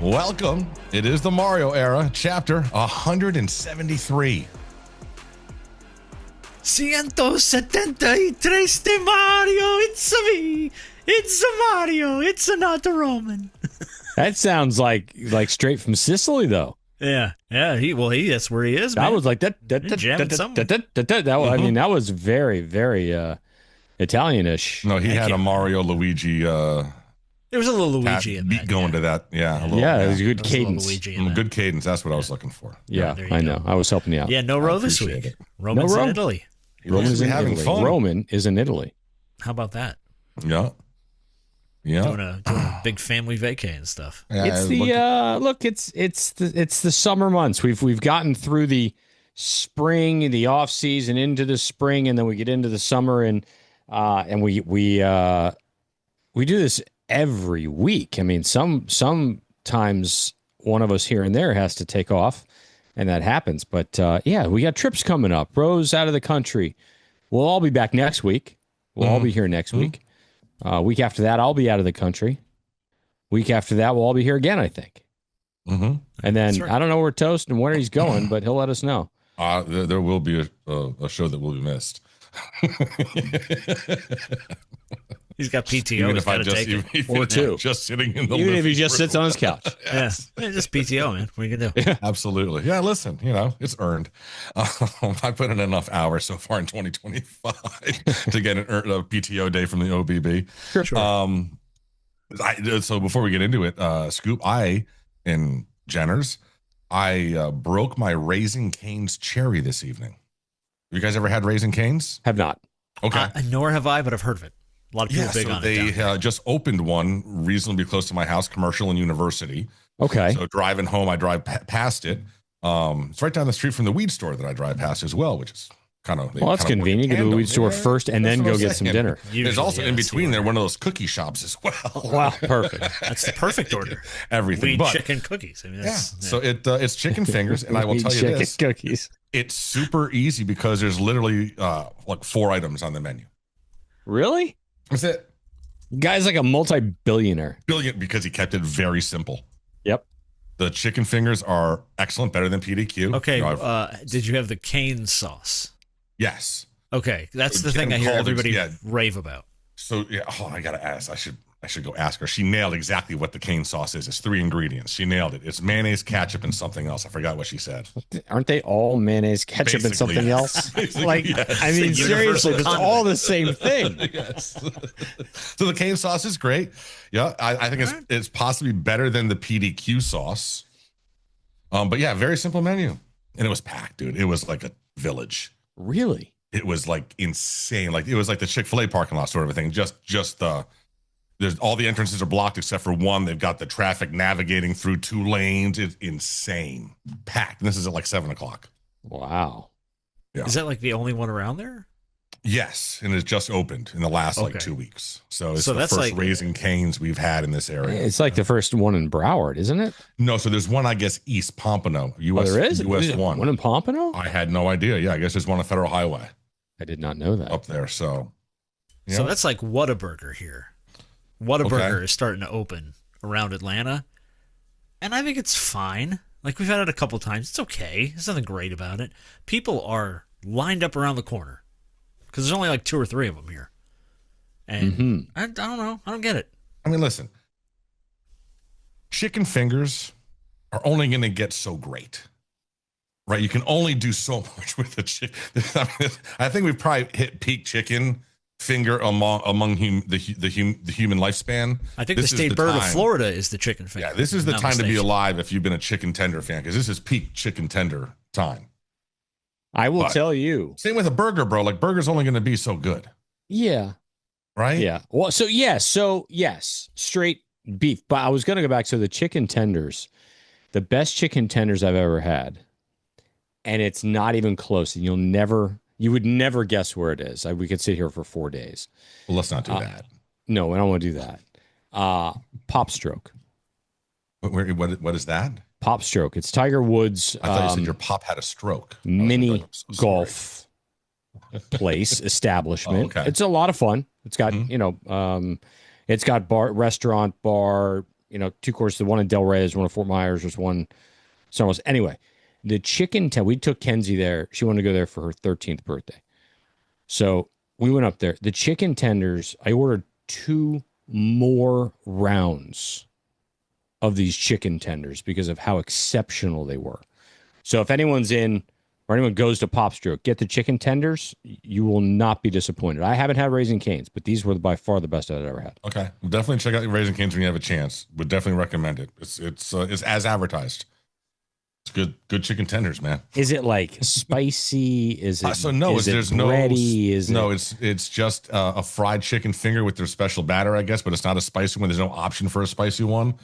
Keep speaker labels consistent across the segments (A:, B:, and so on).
A: Welcome. It is the Mario era, chapter 173.
B: 173 de Mario. It's a me. It's a Mario. It's a not a Roman.
C: That sounds like straight from Sicily, though.
B: Yeah. That's where he is, man.
C: That was like that. I mean, that was very, very Italianish.
A: No, he had a Mario Luigi.
B: There was a little Luigi in that.
A: Beat going to that. Yeah.
C: It was a good cadence.
A: Good cadence. That's what I was looking for.
C: Yeah, I know. I was helping you out.
B: Yeah, no row this week. Roman's in Italy.
C: Roman's in Italy.
A: Fun.
C: Roman is in Italy.
B: How about that?
A: Yeah.
B: Doing a big family vacay and stuff.
A: Yeah,
C: It's the summer months. We've gotten through the spring, the off season, into the spring, and then we get into the summer, and we do this every week. I mean, sometimes one of us here and there has to take off, and that happens. But we got trips coming up. Rose out of the country. We'll all be back next week. We'll all be here next week. Week after that, I'll be out of the country. Week after that, we'll all be here again, I think.
A: Mm-hmm.
C: And then
B: right.
C: I don't know where Toast and where he's going, but he'll let us know.
A: There will be a show that will be missed.
B: He's got PTO. He's got to take it.
C: Or two.
A: Just sitting in the
C: Even if he
A: living
C: just sits
A: room.
C: on his couch.
A: Yes.
B: Yeah, just PTO, man. What are you going to do?
A: Absolutely. Yeah, listen, it's earned. I put in enough hours so far in 2025 to get a PTO day from the OBB.
C: Sure.
A: So before we get into it, Scoop, in Jenner's, I broke my Raising Cane's cherry this evening. You guys ever had Raising Cane's?
C: Have not.
A: Okay.
B: Nor have I, but I've heard of it. A lot of people big on it.
A: They just opened one reasonably close to my house, Commercial and University.
C: Okay.
A: So driving home, I drive past it. It's right down the street from the weed store that I drive past as well, which is kind of
C: that's convenient. Go to the weed store first and then go get some dinner.
A: There's also in between there one of those cookie shops as well.
C: Wow, perfect.
B: That's the perfect order.
A: Everything,
B: Weed, chicken, cookies. I mean,
A: So it's chicken fingers, and I will tell you this:
C: cookies.
A: It's super easy because there's literally like 4 items on the menu.
C: Really?
A: That's it.
C: Guy's like a multi-billionaire.
A: Brilliant, because he kept it very simple.
C: Yep.
A: The chicken fingers are excellent, better than PDQ.
B: Okay. Did you have the cane sauce?
A: Yes.
B: Okay, that's
A: So
B: the thing I hear everybody rave about.
A: So I gotta ask. I should go ask her. She nailed exactly what the cane sauce is. It's 3 ingredients. She nailed it. It's mayonnaise, ketchup, and something else. I forgot what she said.
C: Aren't they all mayonnaise, ketchup, and something else?
A: Yes.
C: I mean, seriously, it's all the same thing.
A: Yes. So the cane sauce is great. Yeah, I think it's possibly better than the PDQ sauce. But yeah, very simple menu, and it was packed, dude. It was like a village.
C: Really?
A: It was like insane. Like it was like the Chick-fil-A parking lot sort of a thing. There's all the entrances are blocked except for one. They've got the traffic navigating through 2 lanes. It's insane. Packed. And this is at like 7:00.
C: Wow.
A: Yeah.
B: Is that like the only one around there?
A: Yes. And it's just opened in the last like 2 weeks. So it's the
B: that's
A: first
B: like
A: Raising Cane's we've had in this area.
C: It's like the first one in Broward, isn't it?
A: No, so there's one, I guess, East Pompano.
C: There is?
A: US 1.
C: One in Pompano?
A: I had no idea. Yeah, I guess there's one on Federal Highway.
C: I did not know that.
A: Up there. So
B: that's like Whataburger here. Whataburger is starting to open around Atlanta, and I think it's fine. Like, we've had it a couple times. It's okay. There's nothing great about it. People are lined up around the corner because there's only like 2 or 3 of them here. And I don't know. I don't get it.
A: I mean, listen, chicken fingers are only going to get so great, right? You can only do so much with the chicken. I think we've probably hit peak chicken finger among the human lifespan.
B: I think the state bird of Florida is the chicken finger.
A: Yeah, this is the time to be alive if you've been a chicken tender fan, because this is peak chicken tender time.
C: I will tell you.
A: Same with a burger, bro. Like, burger's only going to be so good.
C: Yeah.
A: Right?
C: Yeah. Well, so yes, straight beef. But I was going to go back. So the chicken tenders, the best chicken tenders I've ever had, and it's not even close. And you would never guess where it is. We could sit here for 4 days.
A: Well, let's not do that.
C: No, I don't want to do that. Pop Stroke.
A: What is that?
C: Pop Stroke. It's Tiger Woods.
A: I thought you said your pop had a stroke.
C: Mini golf place establishment.
A: Okay.
C: It's a lot of fun. It's got it's got restaurant, bar, two courses. The one in Del Reyes, one in Fort Myers, was one somewhere else. Anyway, the chicken we took Kenzie there. She wanted to go there for her 13th birthday. So we went up there. The chicken tenders, I ordered 2 more rounds of these chicken tenders because of how exceptional they were. So if anyone's in or anyone goes to Popstroke, get the chicken tenders. You will not be disappointed. I haven't had Raising Cane's, but these were by far the best I've ever had.
A: Okay, well, definitely check out Raising Cane's when you have a chance. Would definitely recommend it. It's as advertised. It's good chicken tenders, man.
C: Is it like spicy? Is it
A: so no?
C: Is it
A: there's
C: bready?
A: It's just a fried chicken finger with their special batter, I guess, but it's not a spicy one. There's no option for a spicy one.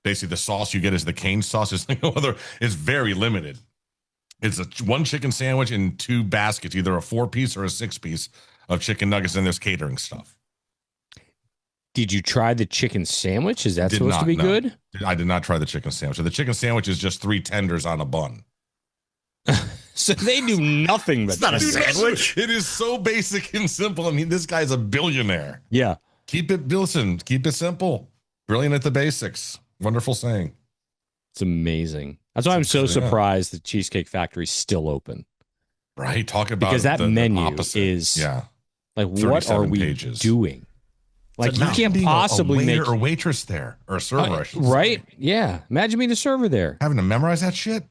A: Basically, the sauce you get is the cane sauce. There's no other. It's very limited. It's one chicken sandwich in 2 baskets, either a 4-piece or a 6-piece of chicken nuggets, and there's catering stuff.
C: Did you try the chicken sandwich? Is that supposed to be good?
A: I did not try the chicken sandwich. So the chicken sandwich is just 3 tenders on a bun.
C: So they do nothing but
B: it's not a sandwich.
A: It is so basic and simple. I mean, this guy's a billionaire.
C: Yeah.
A: Keep it simple. Brilliant at the basics. Wonderful saying.
C: It's amazing. That's why I'm so surprised the Cheesecake Factory's still open.
A: Right. Talk about
C: because that menu
A: opposite.
C: is like, what are we
A: pages.
C: doing? Like, you can't possibly
A: make a
C: make
A: or waitress there or a server,
C: right? Yeah. Imagine being a server there.
A: Having to memorize that shit.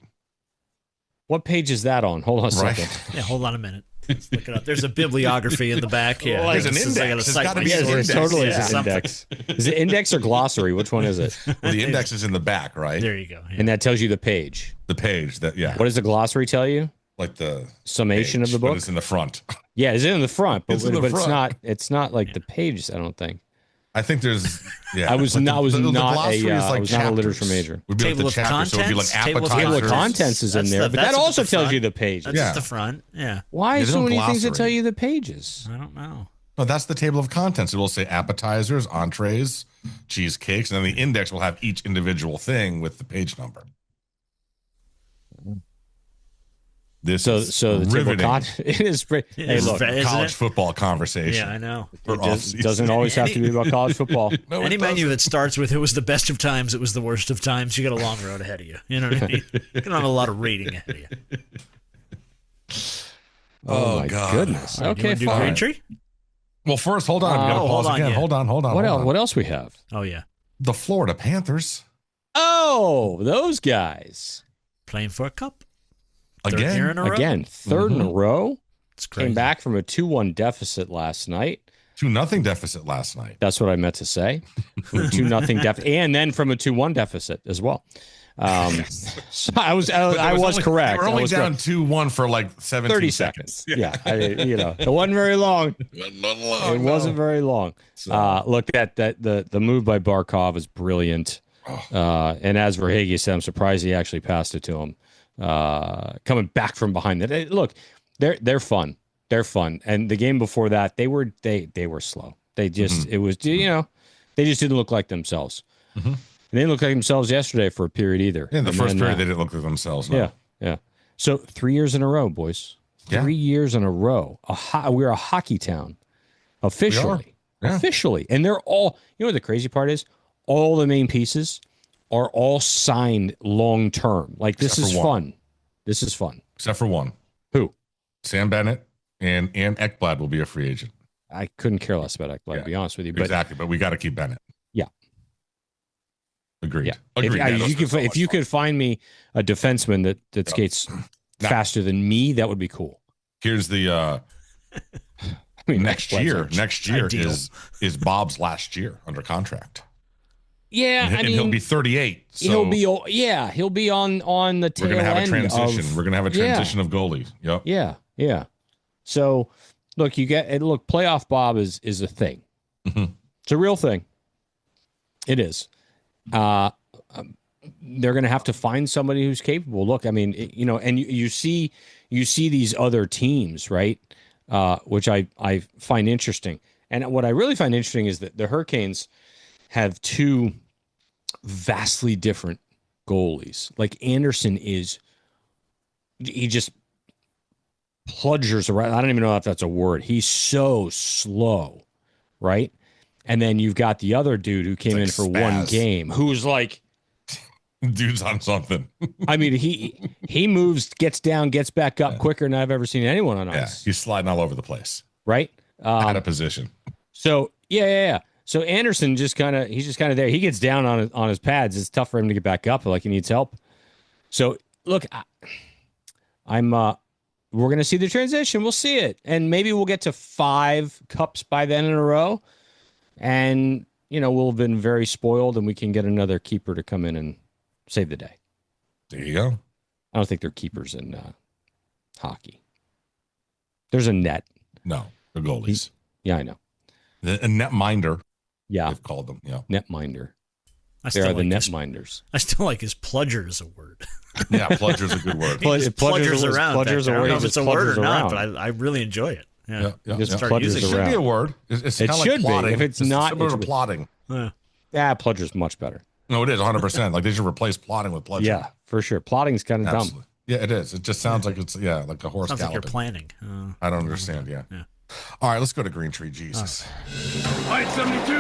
C: What page is that on? Hold on a second.
B: Yeah, hold on a minute. Let's look it up. There's a bibliography in the back. Yeah,
A: well, there's an index.
C: It totally is an index. Is it index or glossary? Which one is it?
A: Well, the index is in the back, right?
B: There you go. Yeah.
C: And that tells you the page.
A: The page that, yeah.
C: What does the glossary tell you?
A: Like the
C: summation
A: page,
C: of the book.
A: But it's in the front.
C: Yeah, it's in the front, but
A: it's
C: not. It's not like the pages. I don't think.
A: I think there's. Yeah,
C: I was not a literature major.
A: Would be
B: table
A: like the
B: of
A: chapter,
B: contents.
A: So it'd be like
C: Table of contents is in there, but that also tells you the pages.
B: That's the front. Yeah.
C: Why so many things that tell you the pages?
B: I don't know.
A: No, that's the table of contents. It will say appetizers, entrees, cheesecakes, and then the index will have each individual thing with the page number. This
C: so the
A: riveting.
C: It is pretty. Hey, look,
A: college football conversation.
B: Yeah, I know.
C: It doesn't always have to be about college football.
B: No, any menu that starts with "it was the best of times, it was the worst of times," you got a long road ahead of you. You know what I mean? You can have a lot of rating ahead of you.
C: Oh my goodness. Okay, fine.
B: Greentree?
A: Well, first, hold on. We got to pause again. Yeah. Hold on.
C: What else we have?
B: Oh yeah,
A: the Florida Panthers.
C: Oh, those guys
B: playing for a cup.
A: Third in
C: a row.
B: It's crazy.
C: Came back from a 2-1 deficit last night.
A: 2-0 deficit last night.
C: That's what I meant to say. From a 2-0 deficit, and then from a 2-1 deficit as well. So I was correct.
A: They were only down 2-1 for like
C: 30 seconds. Yeah, it wasn't very long. It wasn't very long. So. Look, the move by Barkov is brilliant. And as Verhaeghe said, I'm surprised he actually passed it to him. Coming back from behind that. Look, they're fun. They're fun. And the game before that, they were slow. They just it was they just didn't look like themselves. Mm-hmm. They didn't look like themselves yesterday for a period either.
A: In the first period, they didn't look like themselves. No.
C: Yeah. So 3 years in a row, boys. 3 years in a row. We're a hockey town, officially. Officially, and they're all. You know what the crazy part is? All the main pieces are all signed long term. Like, this is fun. This is fun.
A: Except for one.
C: Who?
A: Sam Bennett and Ekblad will be a free agent.
C: I couldn't care less about Ekblad, to be honest with you. But,
A: exactly, but we got to keep Bennett.
C: Yeah.
A: Agreed.
C: Yeah.
A: Agreed.
C: If you could find me a defenseman that skates faster than me, that would be cool.
A: Here's the next year is Bob's last year under contract.
C: Yeah,
A: and he'll be 38. So
C: he'll be on the tail end.
A: We're gonna have a transition. We're gonna have a transition of goalies. Yep.
C: Yeah. So look, playoff Bob is a thing.
A: Mm-hmm.
C: It's a real thing. It is. They're gonna have to find somebody who's capable. Look, I mean, and you see these other teams, right? Which I find interesting. And what I really find interesting is that the Hurricanes have 2 vastly different goalies. Like, Anderson he just pludgers around. I don't even know if that's a word. He's so slow, right? And then you've got the other dude who came in for one game, who's like,
A: dude's on something.
C: I mean, he moves, gets down, gets back up quicker than I've ever seen anyone on ice.
A: He's sliding all over the place.
C: Right?
A: Out of position.
C: So, yeah. So Anderson he's just kind of there. He gets down on his pads. It's tough for him to get back up, like he needs help. So, look, we're going to see the transition. We'll see it. And maybe we'll get to 5 cups by then in a row. And, we'll have been very spoiled and we can get another keeper to come in and save the day.
A: There you go.
C: I don't think they're keepers in hockey. There's a net.
A: No, they're goalies.
C: Yeah, I know.
A: A net minder.
C: Yeah.
A: They've called them. Yeah.
C: Net minder.
B: They are
C: the net minders.
B: I still like his pludger as a word.
A: Yeah, pludger's a good word.
B: Pludger's around.
C: Pludger's
B: I don't know if it's a word or not,
C: around.
B: but I really enjoy it. Yeah.
A: It
C: should
A: be a word. It's kind of like plotting.
C: If it's not,
A: similar to plotting.
C: Yeah, pludger's much better.
A: No, it is 100%. Like they should replace plotting with pludger.
C: Yeah, for sure. Plotting's kind of dumb.
A: Yeah, it is. It just sounds like it's like a horse
B: Sounds
A: galloping.
B: like you're planning.
A: I don't understand. Yeah. All right, let's go to Greentree. Jesus.
D: Line 72.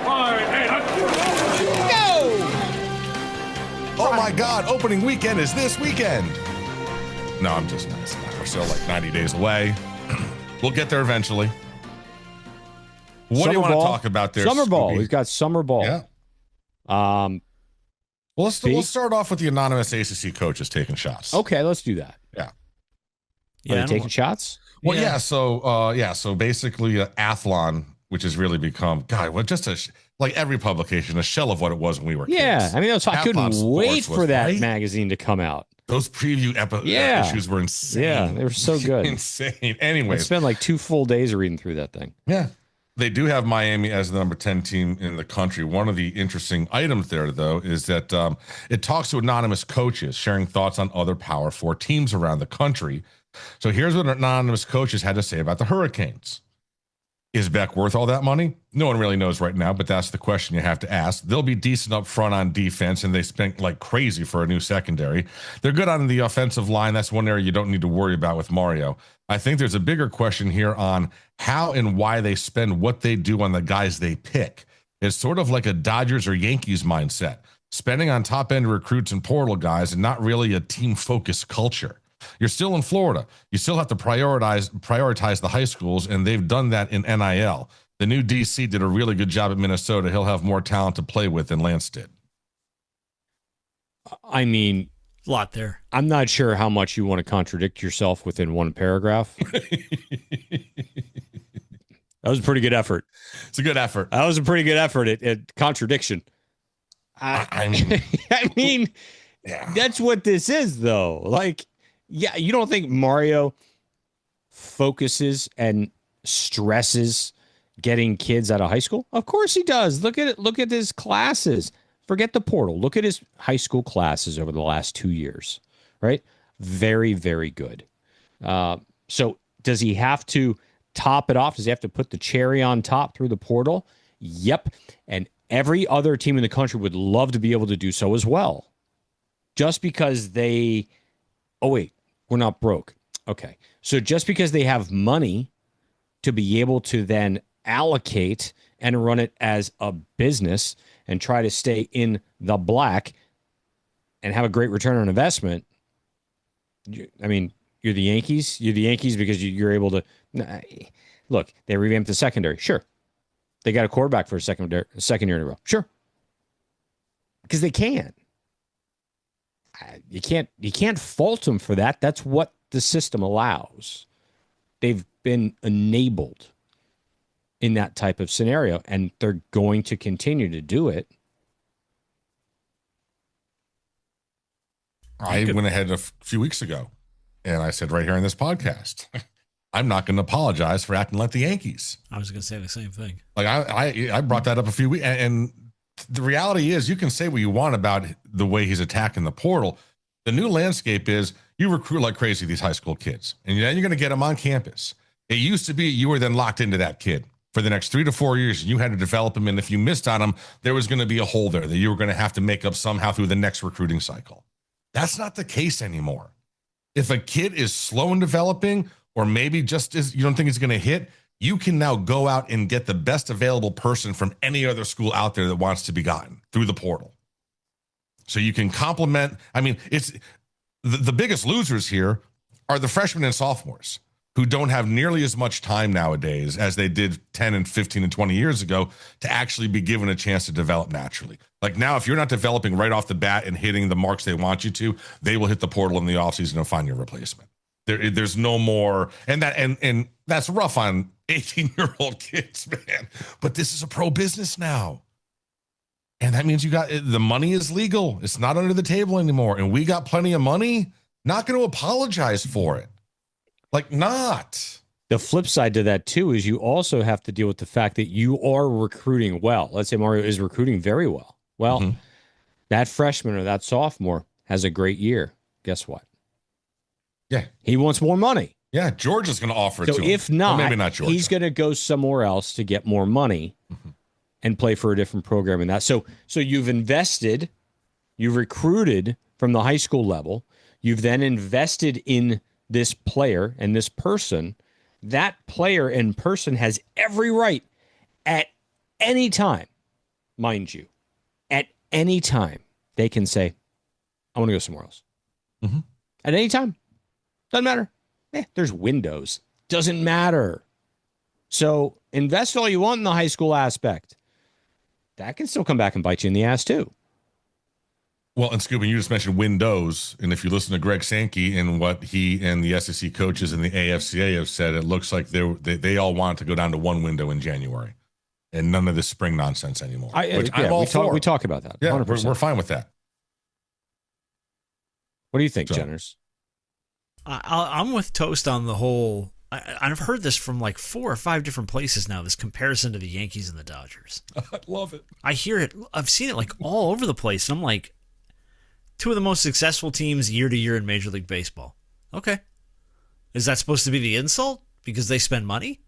D: Line 8.
C: Go!
A: Oh my God! Opening weekend is this weekend. No, I'm just not. We're still like 90 days away. We'll get there eventually. What do you want to talk about there?
C: Summer ball.
A: Scooby?
C: We've got summer ball.
A: Yeah. Well, we'll start off with the anonymous ACC coaches taking shots.
C: Okay, let's do that.
A: Yeah.
C: Are they taking shots?
A: Well, yeah. So basically, Athlon, which has really become like every publication, a shell of what it was when we were kids.
C: Yeah, I mean, I couldn't wait for that
A: right?
C: magazine to come out.
A: Those preview issues were insane.
C: Yeah, they were so good.
A: Insane. Anyway,
C: I spent like 2 full days reading through that thing.
A: Yeah. They do have Miami as the number 10 team in the country. One of the interesting items there, though, is that it talks to anonymous coaches sharing thoughts on other Power 4 teams around the country. So here's what anonymous coaches had to say about the Hurricanes. Is Beck worth all that money? No one really knows right now, but that's the question you have to ask. They'll be decent up front on defense, and they spent like crazy for a new secondary. They're good on the offensive line. That's one area you don't need to worry about with Mario. I think there's a bigger question here on how and why they spend what they do on the guys they pick. It's sort of like a Dodgers or Yankees mindset, spending on top-end recruits and portal guys and not really a team-focused culture. You're still in Florida. You still have to prioritize the high schools, and they've done that in NIL. The new DC did a really good job at Minnesota. He'll have more talent to play with than Lance did.
C: I mean,
B: a lot there.
C: I'm not sure how much you want to contradict yourself within one paragraph. That was a pretty good effort.
A: It's a good effort.
C: That was a pretty good effort at contradiction.
A: I mean,
C: yeah. That's what this is, though. Like, yeah, you don't think Mario focuses and stresses getting kids out of high school? Of course he does. Look at it. Look at his classes. Forget the portal. Look at his high school classes over the last 2 years, right? Very, very good. So does he have to top it off? Does he have to put the cherry on top through the portal? Yep. And every other team in the country would love to be able to do so as well. Just because they, oh, wait, we're not broke. Okay. So just because they have money to be able to then allocate and run it as a business and try to stay in the black and have a great return on investment. I mean, you're the Yankees. You're the Yankees because you're able to look. They revamped the secondary. Sure, they got a quarterback for a second year in a row. Sure, because they can. You can't fault them for that. That's what the system allows. They've been enabled in that type of scenario, and they're going to continue to do it.
A: I went ahead a few weeks ago, and I said right here in this podcast, I'm not going to apologize for acting like the Yankees.
B: I was going to say the same thing.
A: Like I brought that up a few weeks, and the reality is you can say what you want about the way he's attacking the portal. The new landscape is you recruit like crazy these high school kids, and then you're going to get them on campus. It used to be you were then locked into that kid for the next 3 to 4 years. You had to develop him, and if you missed on him, there was going to be a hole there that you were going to have to make up somehow through the next recruiting cycle. That's not the case anymore. If a kid is slow in developing, or maybe just you don't think he's going to hit, you can now go out and get the best available person from any other school out there that wants to be gotten through the portal. So you can complement. I mean, it's the biggest losers here are the freshmen and sophomores who don't have nearly as much time nowadays as they did 10 and 15 and 20 years ago to actually be given a chance to develop naturally. Like now, if you're not developing right off the bat and hitting the marks they want you to, they will hit the portal in the offseason and find your replacement. There's no more, and that's rough on 18-year-old kids, man. But this is a pro business now. And that means the money is legal. It's not under the table anymore. And we got plenty of money. Not going to apologize for it. Like not.
C: The flip side to that too is you also have to deal with the fact that you are recruiting well. Let's say Mario is recruiting very well. Well, that freshman or that sophomore has a great year. Guess what?
A: Yeah.
C: He wants more money.
A: Yeah, Georgia's going to offer it to him.
C: So if not,
A: well, maybe not Georgia.
C: He's going to go somewhere else to get more money and play for a different program in that. So you've invested, you've recruited from the high school level. You've then invested in this player and this person. That player and person has every right at any time, mind you, at any time, they can say, I want to go somewhere else. At any time. Doesn't matter. There's windows. Doesn't matter. So invest all you want in the high school aspect. That can still come back and bite you in the ass too.
A: Well, and Scooby, you just mentioned windows, and if you listen to Greg Sankey and what he and the SEC coaches and the AFCA have said, it looks like they all want to go down to one window in January, and none of this spring nonsense anymore. I'm all for.
C: We talk about that.
A: Yeah, we're fine with that.
C: What do you think, Jenners?
B: I'm with Toast on the whole. I've heard this from like 4 or 5 different places now, this comparison to the Yankees and the Dodgers.
A: I love it.
B: I hear it. I've seen it like all over the place. And I'm like, 2 of the most successful teams year to year in Major League Baseball. Okay. Is that supposed to be the insult? Because they spend money?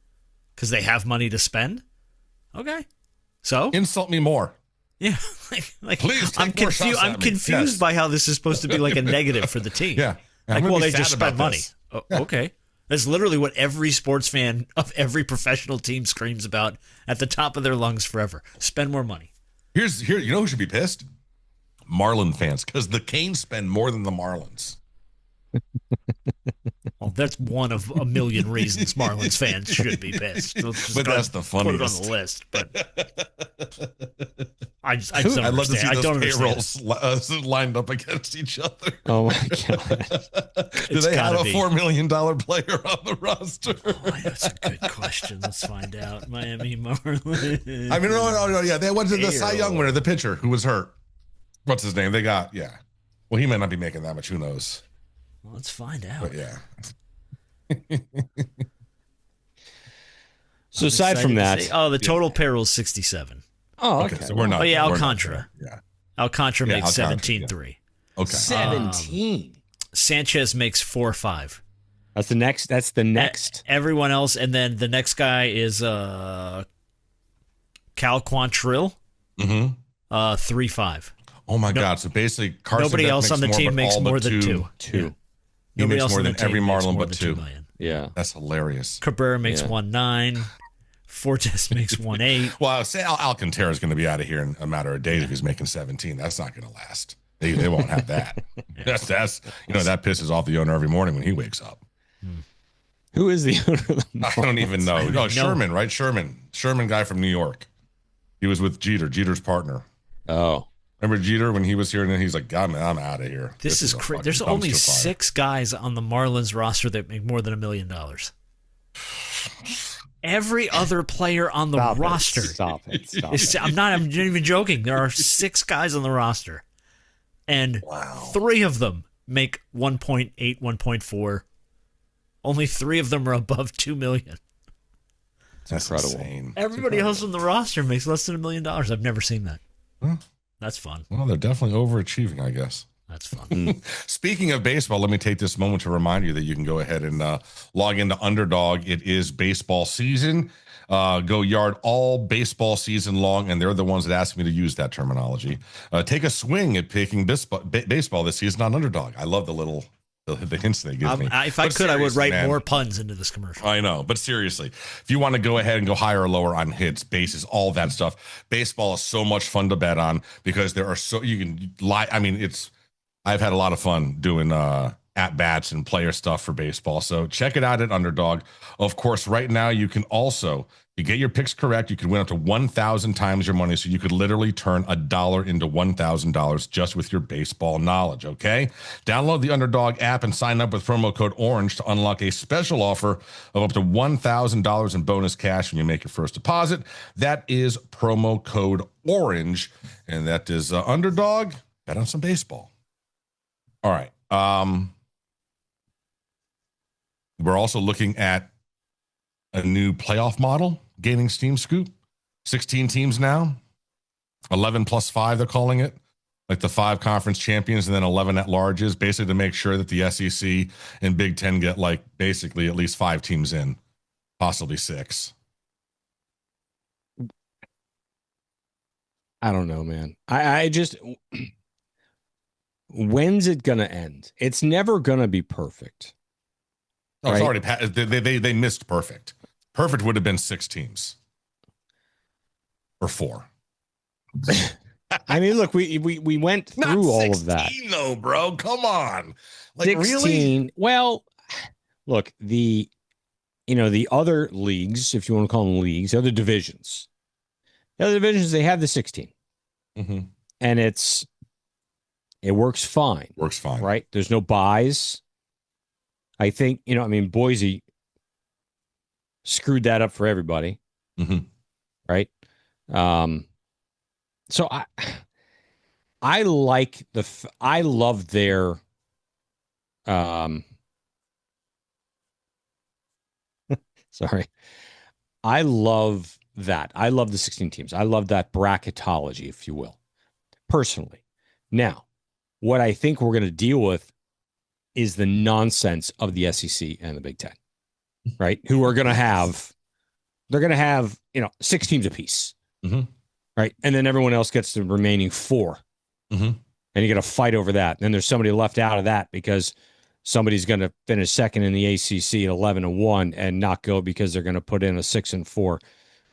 B: Because they have money to spend? Okay. So?
A: Insult me more.
B: Yeah.
A: Please take more shots
B: I'm
A: at me.
B: confused by how this is supposed to be like a negative for the team.
A: Yeah.
B: Like, well, they just spend money.
A: Yeah.
B: Okay. That's literally what every sports fan of every professional team screams about at the top of their lungs forever. Spend more money.
A: Here, you know who should be pissed? Marlin fans, because the Canes spend more than the Marlins.
B: Well, that's one of a million reasons Marlins fans should be pissed.
A: But that's the funniest.
B: Put it on the list. But I just don't
A: I'd love to see those payrolls lined up against each other.
C: Oh my god!
A: Do they have a $4 million player on the roster?
B: Oh, that's a good question. Let's find out. Miami Marlins.
A: I mean, no. Yeah, they went to the Cy Young winner, the pitcher who was hurt. What's his name? They got Well, he might not be making that much. Who knows?
B: Well, let's find out.
A: But yeah.
C: So aside from that,
B: the total payroll is 67.
C: Oh, okay.
A: So we're not.
B: Oh yeah,
A: we're
B: Alcantara.
A: Yeah.
B: Alcantara makes
A: Alcantara,
B: 17.3.
A: Okay.
C: 17.
B: Sanchez makes 4.5.
C: That's the next.
B: Everyone else, and then the next guy is Cal Quantrill. 3.5.
A: Oh my God! So basically, Carson
B: nobody else on the team makes more than 2.
A: Yeah. He makes more than every Marlin but 2
B: million.
C: Yeah,
A: that's hilarious.
B: Cabrera makes 1.9. Fortes makes 1.8.
A: Well, say Alcantara is going to be out of here in a matter of days if he's making 17. That's not going to last. They won't have that. That's that pisses off the owner every morning when he wakes up.
C: Who is the owner of the Marlins?
A: I don't even know. No, Sherman, right? Sherman guy from New York. He was with Jeter's partner.
C: Oh.
A: Remember Jeter when he was here and then he's like, God, man, I'm out of here.
B: This is crazy. There's only 6 guys on the Marlins roster that make more than $1 million. Every other player on the roster.
C: Stop it.
B: I'm not even joking. There are 6 guys on the roster. And 3 of them make 1.8, 1.4. Only 3 of them are above $2 million.
A: That's incredible. Insane.
B: Everybody else on the roster makes less than $1 million. I've never seen that.
A: Huh?
B: That's fun.
A: Well, they're definitely overachieving, I guess.
B: That's fun.
A: Speaking of baseball, let me take this moment to remind you that you can go ahead and log into Underdog. It is baseball season. Go yard all baseball season long, and they're the ones that asked me to use that terminology. Take a swing at picking baseball this season on Underdog. I love the little the hints they give me.
B: If I could, I would write more puns into this commercial.
A: I know, but seriously, if you want to go ahead and go higher or lower on hits, bases, all that stuff, baseball is so much fun to bet on because there are you can lie. I mean, I've had a lot of fun doing at bats and player stuff for baseball. So check it out at Underdog. Of course, right now you can also, you get your picks correct, you can win up to 1,000 times your money. So you could literally turn $1 into $1,000 just with your baseball knowledge. Okay. Download the Underdog app and sign up with promo code ORANGE to unlock a special offer of up to $1,000 in bonus cash when you make your first deposit. That is promo code ORANGE. And that is Underdog. Bet on some baseball. All right. We're also looking at a new playoff model gaining steam. Scoop. 16 teams now. 11 plus 5, they're calling it. Like the 5 conference champions and then 11 at larges, basically to make sure that the SEC and Big Ten get like basically at least 5 teams in, possibly 6.
C: I don't know, man. I just, when's it going to end? It's never going to be perfect.
A: Oh, right? It's already they missed perfect. Perfect would have been 6 teams or 4.
C: I mean, look, we went through all of that.
A: 16 though, bro. Come on. Like
C: 16.
A: Really?
C: Well, look, the other leagues, if you want to call them leagues, the other divisions. The other divisions, they have the 16.
A: Mm-hmm.
C: And it works fine.
A: Works fine.
C: Right? There's no buys. I think, Boise screwed that up for everybody.
A: Mm-hmm.
C: Right? So I like I love their sorry. I love that. I love the 16 teams. I love that bracketology, if you will, personally. Now, what I think we're going to deal with is the nonsense of the SEC and the Big Ten, right? Who are going to have, 6 teams apiece,
A: mm-hmm.
C: right? And then everyone else gets the remaining 4.
A: Mm-hmm.
C: And you got to fight over that. And then there's somebody left out of that because somebody's going to finish second in the ACC at 11-1 and not go because they're going to put in a 6-4 or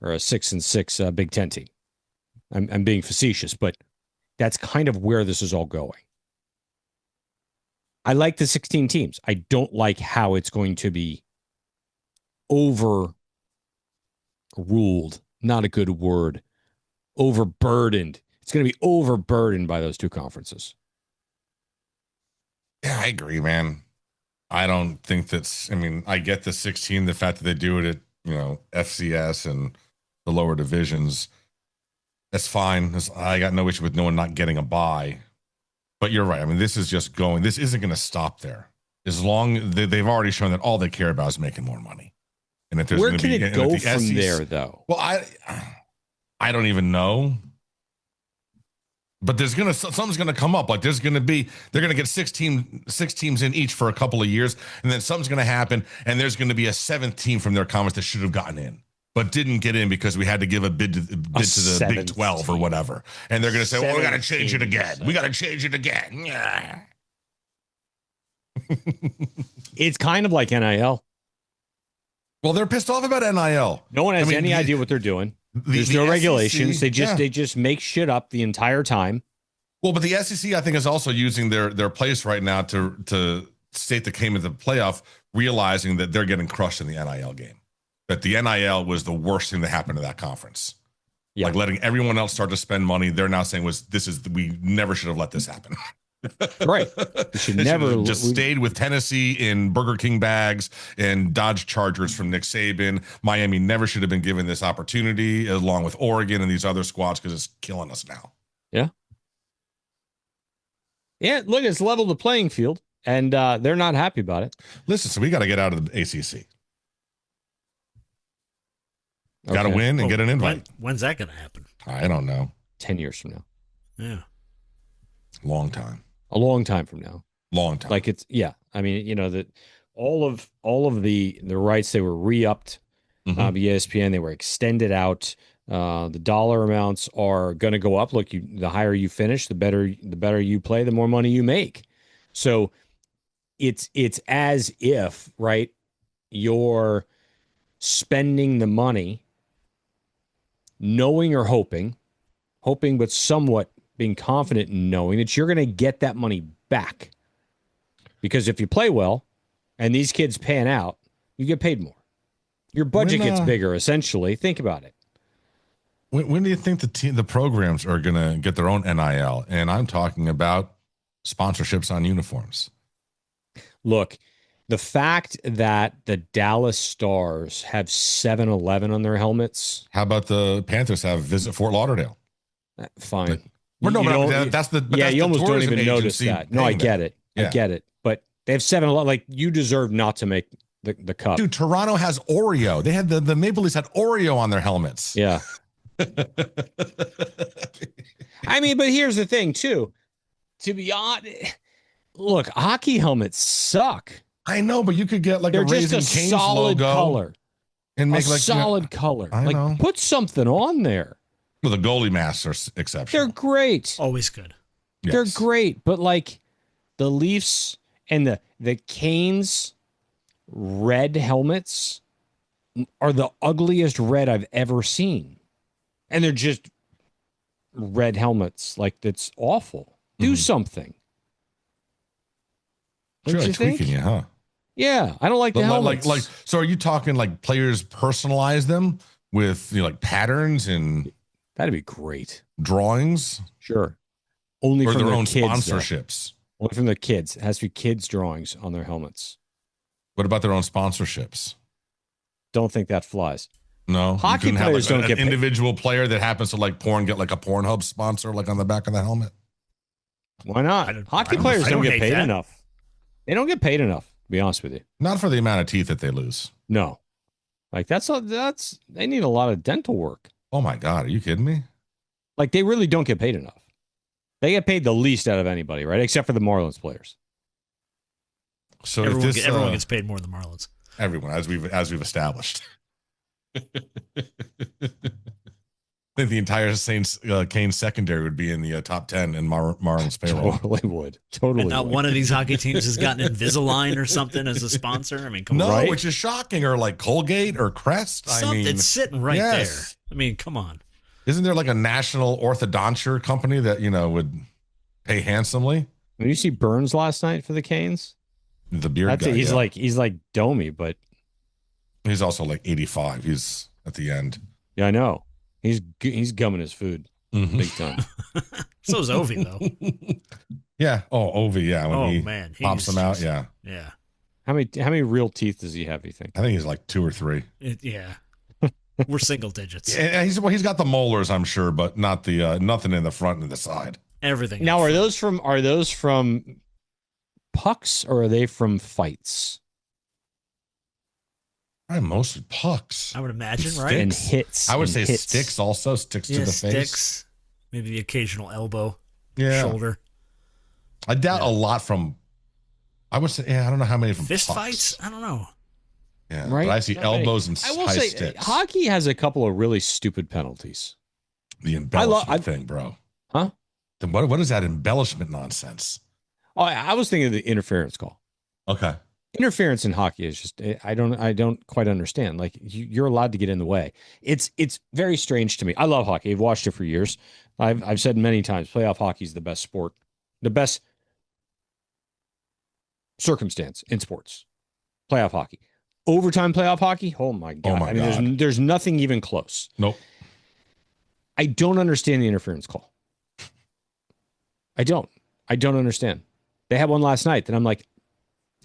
C: a 6-6 Big Ten team. I'm being facetious, but that's kind of where this is all going. I like the 16 teams. I don't like how it's going to be overruled. Not a good word. Overburdened. It's going to be overburdened by those 2 conferences.
A: Yeah, I agree, man. I don't think I get the 16, the fact that they do it at, FCS and the lower divisions. That's fine. I got no issue with no one not getting a bye. But you're right. I mean, this isn't going to stop there. As long they've already shown that all they care about is making more money. And if there's
C: where can it go from there, though?
A: Well, I don't even know. But something's gonna come up. Like they're gonna get 6 teams in each for a couple of years, and then something's gonna happen, and there's gonna be a 7th team from their conference that should have gotten in, but didn't get in because we had to give a bid to the Big 12 or whatever. And they're gonna say, "Well, we gotta change it again. We gotta change it again." Yeah.
C: It's kind of like NIL.
A: Well, they're pissed off about NIL.
C: No one has any idea what they're doing. There's no regulations. They just make shit up the entire time.
A: Well, but the SEC, I think, is also using their place right now to state the claim of the playoff, realizing that they're getting crushed in the NIL game. That the NIL was the worst thing that happened to that conference. Yeah. Like letting everyone else start to spend money. They're now saying we never should have let this happen.
C: Right. We should never
A: just stayed with Tennessee in Burger King bags and Dodge Chargers from Nick Saban. Miami never should have been given this opportunity, along with Oregon and these other squads, because it's killing us now.
C: Yeah. Yeah. Look, it's leveled the playing field, and they're not happy about it.
A: Listen, so we got to get out of the ACC. Okay. Got to win and get an invite.
B: When's that going to happen?
A: I don't know.
C: 10 years from now.
B: Yeah.
A: Long time.
C: A long time from now.
A: Long time.
C: Like it's, yeah. I mean, that all of the rights, they were re-upped. ESPN, they were extended out. The dollar amounts are going to go up. Look, the higher you finish, the better you play, the more money you make. So it's as if, right, you're spending the money knowing or hoping but somewhat being confident in knowing that you're going to get that money back. Because if you play well and these kids pan out, you get paid more. Your budget gets bigger, essentially. Think about it.
A: When do you think the programs are going to get their own NIL? And I'm talking about sponsorships on uniforms.
C: Look, the fact that the Dallas Stars have 7-Eleven on their helmets.
A: How about the Panthers have Visit Fort Lauderdale?
C: Fine.
A: You almost
C: don't even notice that. No, I get it.
A: Yeah.
C: I get it. But they have 7-Eleven. Like, you deserve not to make the cup.
A: Dude, Toronto has Oreo. They had the Maple Leafs had Oreo on their helmets.
C: Yeah. I mean, but here's the thing, too. To be honest, look, hockey helmets suck.
A: I know, but you could get like
C: They're
A: a
C: just
A: Raising
C: a
A: Cane's
C: solid
A: logo
C: color.
A: And make
C: a solid color. I know. Put something on there.
A: Well, the goalie masks are exceptional.
C: They're great.
B: Always good.
A: Yes.
C: They're great, but like the Leafs and the Canes red helmets are the ugliest red I've ever seen. And they're just red helmets. Like, that's awful. Do something.
A: It's really tweaking you, huh?
C: Yeah, I don't like the helmets.
A: Like, so are you talking like players personalize them with like patterns and
C: that'd be great
A: drawings?
C: Sure. Only
A: or
C: from
A: their own
C: kids,
A: sponsorships.
C: Though. Only from the kids. It has to be kids' drawings on their helmets.
A: What about their own sponsorships?
C: Don't think that flies.
A: No,
C: hockey players don't get
A: an individual player that happens to like porn get like a Pornhub sponsor like on the back of the helmet.
C: Why not? Hockey players don't get paid enough. They don't get paid enough, to be honest with you.
A: Not for the amount of teeth that they lose.
C: No. Like that's they need a lot of dental work.
A: Oh my God, are you kidding me?
C: Like they really don't get paid enough. They get paid the least out of anybody, right? Except for the Marlins players.
A: So
B: everyone gets paid more than the Marlins.
A: Everyone, as we've established. I think the entire Saints Kane secondary would be in the top 10 in Marlins payroll.
C: Totally would. Totally.
B: And not
C: would.
B: one of these hockey teams has gotten Invisalign or something as a sponsor. I mean, come on.
C: Right?
A: Which is shocking, or like Colgate or Crest.
B: It's sitting right there. I mean, come on.
A: Isn't there like a national orthodonture company that would pay handsomely?
C: Did you see Burns last night for the Canes?
A: The beard guy.
C: He's like Domi, but
A: he's also like 85. He's at the end.
C: Yeah, I know. He's gumming his food big time.
B: So is Ovi though.
A: Yeah. Oh, Ovi. Yeah. When he pops them out. Yeah.
B: Yeah.
C: How many real teeth does he have? You think?
A: I think he's like 2 or 3.
B: Yeah. We're single digits.
A: And he's got the molars, I'm sure, but not the nothing in the front and the side.
B: Everything.
C: Now, are those from pucks or are they from fights?
A: Probably mostly pucks.
B: I would imagine, right?
C: And hits.
A: I would say
C: hits.
A: sticks also. Sticks to the face.
B: Sticks. Maybe the occasional elbow.
A: Yeah.
B: Shoulder.
A: I doubt a lot from. I would say, I don't know how many from
B: fist
A: pucks.
B: Fights. I don't know.
A: Yeah,
C: right.
A: But I see elbows and
C: I will
A: high
C: say,
A: sticks.
C: hockey has a couple of really stupid penalties.
A: The embellishment thing, bro.
C: Huh?
A: Then what is that embellishment nonsense?
C: Oh, I was thinking of the interference call.
A: Okay.
C: Interference in hockey is just I don't quite understand. Like you're allowed to get in the way. It's very strange to me. I love hockey. I've watched it for years. I've said many times playoff hockey is the best sport, the best circumstance in sports. Playoff hockey, overtime playoff hockey. Oh my God!
A: Oh my God.
C: There's nothing even close.
A: Nope.
C: I don't understand the interference call. I don't understand. They had one last night that I'm like.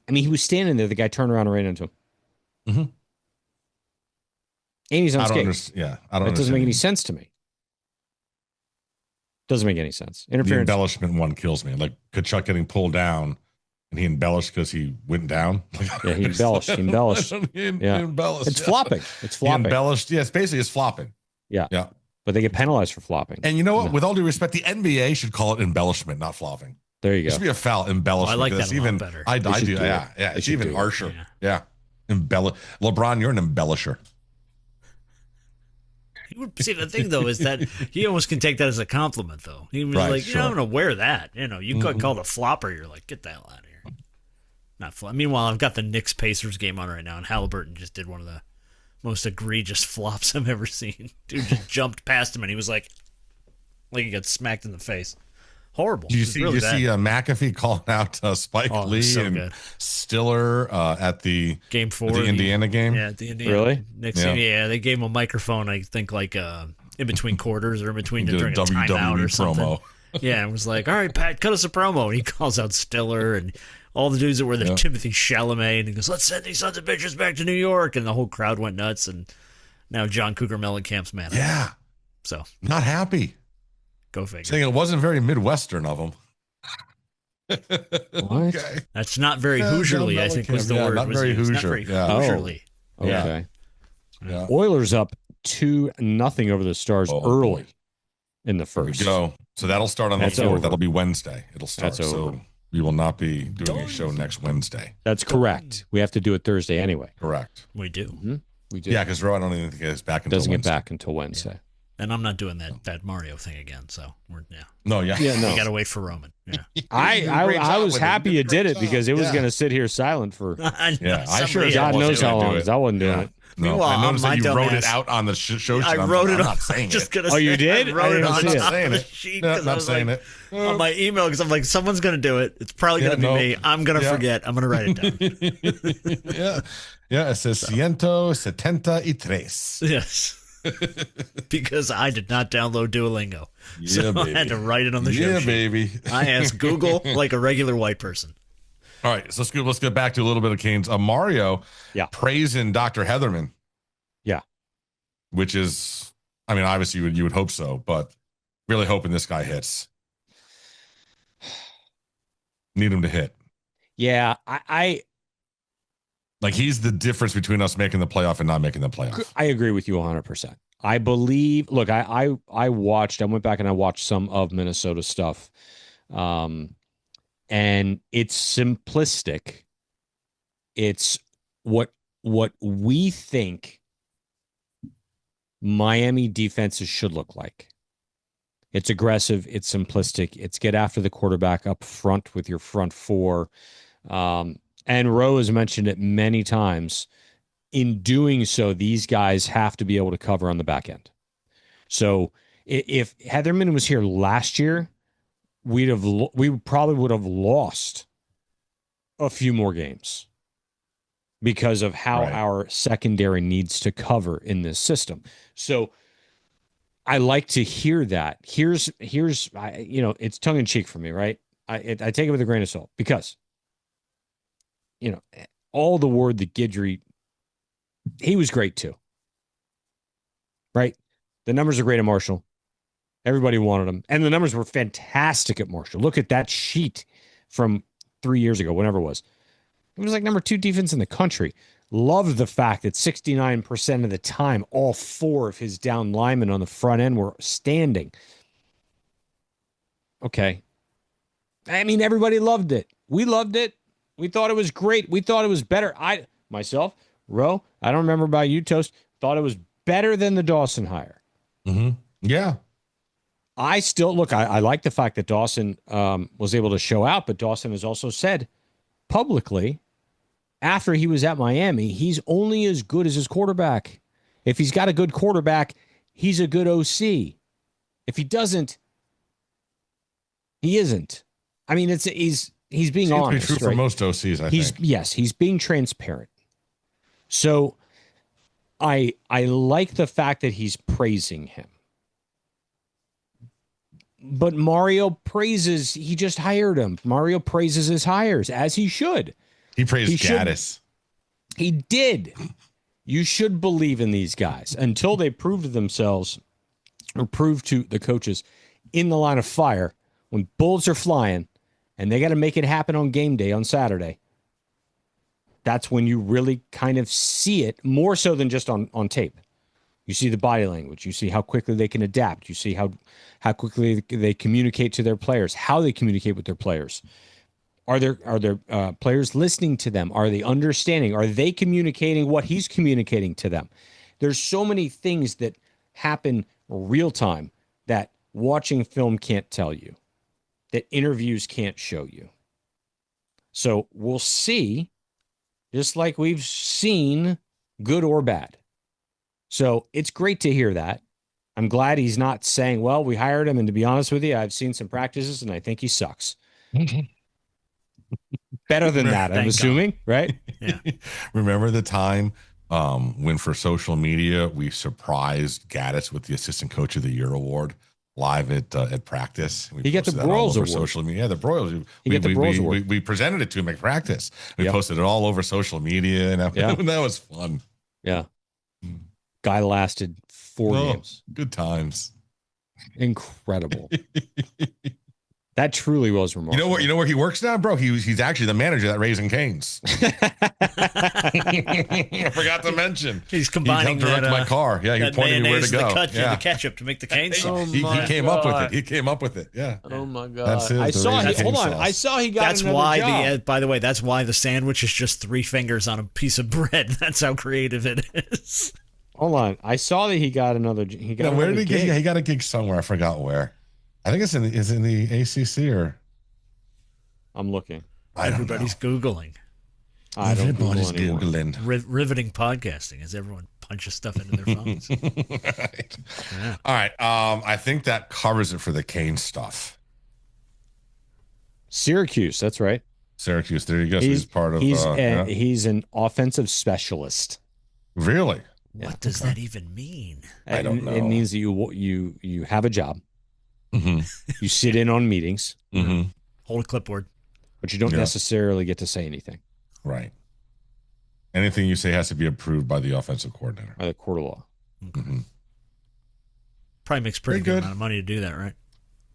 C: I mean, he was standing there. The guy turned around and ran into him.
A: Mm-hmm.
C: And he's on skates.
A: I don't.
C: It doesn't make any sense to me. Doesn't make any sense. Interference.
A: The embellishment one kills me. Like Kachuk getting pulled down, and he embellished because he went down.
C: Yeah, he embellished. He embellished.
A: He embellished.
C: It's flopping. It's flopping.
A: He embellished. Yeah, it's flopping.
C: Yeah.
A: Yeah.
C: But they get penalized for flopping.
A: And you know what? With all due respect, the NBA should call it embellishment, not flopping.
C: There you go.
A: It should be a foul embellishment.
B: I like that a lot better.
A: I do. Yeah. It's even harsher. Yeah. LeBron, you're an embellisher.
B: See, the thing though is that he almost can take that as a compliment, though. He was like, I'm going to wear that. You got called a flopper. You're like, get the hell out of here. not flop. Meanwhile, I've got the Knicks Pacers game on right now, and Halliburton just did one of the most egregious flops I've ever seen. Dude just jumped past him, and he was like he got smacked in the face. Horrible.
A: Do you see McAfee calling out Spike Lee and
B: good.
A: Stiller at the
B: game 4
A: the Indiana game?
B: Yeah, the Indiana.
C: Really?
B: Knicks, yeah, they gave him a microphone. I think in between quarters or in between during a timeout or something.
A: Promo.
B: Yeah, it was like, all right, Pat, cut us a promo. And he calls out Stiller and all the dudes that were there, Timothy Chalamet, and he goes, let's send these sons of bitches back to New York. And the whole crowd went nuts. And now John Cougar Mellencamp's mad.
A: Yeah.
B: So
A: not happy.
B: Go figure.
A: Saying it wasn't very Midwestern of him.
C: What?
A: Okay.
B: That's not very Hoosierly, I think was the word.
A: Not very Hoosier.
B: Not very
A: Hoosierly.
C: Okay.
A: Yeah.
C: Oilers up 2-0 over the Stars early in the first.
A: There we go. So that'll start on the 4th. That'll be Wednesday. It'll start.
C: That's over.
A: So we will not be doing a show next Wednesday.
C: That's correct. We have to do it Thursday anyway.
A: Correct.
B: We do.
C: Mm-hmm. We do.
A: Yeah, because Roe, I don't even think it's back until
C: Doesn't
A: Wednesday.
C: get back until Wednesday.
B: Yeah. And I'm not doing that Mario thing again. So we're
A: No.
C: No.
B: We got to wait for Roman. Yeah.
C: I was happy you did it because it was going to sit here silent for.
A: I sure
C: God knows how long. I wasn't doing it.
A: No,
B: Meanwhile,
A: I noticed that you wrote
B: dumbass,
A: it out on the show sheet.
B: I wrote it
A: I'm
B: on.
A: not saying
B: just
A: it.
B: Gonna
C: you did?
B: I wrote it
C: I
B: on
C: didn't see
B: top
C: it.
B: of the sheet.
A: No, not
B: I was
A: saying
B: like,
A: it.
B: on my email because I'm like, someone's going to do it. It's probably going to be me. I'm going to forget. I'm going to write it down.
A: Yeah. It says 173.
B: Yes. Because I did not download Duolingo.
A: Yeah,
B: so
A: baby.
B: I had to write it on the show
A: Yeah,
B: sheet.
A: baby.
B: I asked Google like a regular white person.
A: All right, so let's get back to a little bit of Canes. Mario praising Dr. Hetherman.
C: Yeah.
A: Which is, I mean, obviously you would hope so, but really hoping this guy hits. Need him to hit.
C: Yeah, I
A: like he's the difference between us making the playoff and not making the playoff.
C: I agree with you 100%. I believe. Look, I watched. I went back and I watched some of Minnesota stuff, and it's simplistic. It's what we think Miami defenses should look like. It's aggressive. It's simplistic. It's get after the quarterback up front with your front four. And Rowe has mentioned it many times. In doing so, these guys have to be able to cover on the back end. So if Hetherman was here last year, we probably would have lost a few more games because of how our secondary needs to cover in this system. So I like to hear that. Here's it's tongue in cheek for me, right? I take it with a grain of salt because, all the word that Guidry, he was great too, right? The numbers are great at Marshall. Everybody wanted him. And the numbers were fantastic at Marshall. Look at that sheet from 3 years ago, whenever it was. It was like number 2 defense in the country. Loved the fact that 69% of the time, all 4 of his down linemen on the front end were standing. Okay. I mean, everybody loved it. We loved it. We thought it was great. We thought it was better. Roe, I don't remember about you, Toast, thought it was better than the Dawson hire.
A: Mm-hmm. Yeah.
C: I still, look, I like the fact that Dawson was able to show out, but Dawson has also said publicly, after he was at Miami, he's only as good as his quarterback. If he's got a good quarterback, he's a good OC. If he doesn't, he isn't. I mean, he's being honest.
A: Seems to be true for most OCs, I think.
C: Yes, he's being transparent. So I like the fact that he's praising him. But Mario praises, he just hired him. Mario praises his hires, as he should.
A: He praised Gaddis.
C: He did. You should believe in these guys until they prove to themselves or prove to the coaches in the line of fire when bullets are flying and they got to make it happen on game day on Saturday. That's when you really kind of see it more so than just on tape. You see the body language. You see how quickly they can adapt. You see how quickly they communicate to their players, how they communicate with their players. Are there players listening to them? Are they understanding? Are they communicating what he's communicating to them? There's so many things that happen real time that watching film can't tell you, that interviews can't show you. So we'll see, just like we've seen, good or bad. So it's great to hear that. I'm glad he's not saying, well, we hired him, and to be honest with you, I've seen some practices, and I think he sucks. Better than that, I'm assuming, right?
B: Yeah.
A: Remember the time when for social media we surprised Gaddis with the Assistant Coach of the Year award live at practice?
C: He got the Broyles Award.
A: Social media. Yeah, the Broyles. We presented it to him at practice. We posted it all over social media, and that was fun.
C: Yeah. Guy lasted 4 games.
A: Good times.
C: Incredible. That truly was remarkable.
A: You know where he works now, bro? He's actually the manager at Raising Cane's. I forgot to mention.
B: He's combining
A: he helped direct my car. Yeah, he pointed me where to go.
B: The ketchup to make the cane sauce.
A: He came up with it. He came up with it. Yeah.
C: Oh my God.
A: That's it.
C: I saw he got
B: that's
C: another
B: why
C: job.
B: by the way, that's why the sandwich is just 3 fingers on a piece of bread. That's how creative it is.
C: Hold on. I saw that he got another.
A: Where did he get? Yeah, he got a gig somewhere. I forgot where. I think it's in the ACC or.
C: I'm looking.
B: Everybody's Googling.
A: Everybody's Googling.
B: Riveting podcasting as everyone punches stuff into their phones.
A: Right. Yeah. All right. I think that covers it for the Cane stuff.
C: Syracuse. That's right.
A: Syracuse. There you go. So
C: He's an offensive specialist.
A: Really?
B: What does that even mean?
A: I don't know.
C: It means that you have a job.
A: Mm-hmm.
C: You sit in on meetings.
A: Mm-hmm.
B: Hold a clipboard.
C: But you don't necessarily get to say anything.
A: Right. Anything you say has to be approved by the offensive coordinator.
C: By the court of law.
B: Okay. Mm-hmm. Probably makes pretty good amount of money to do that, right?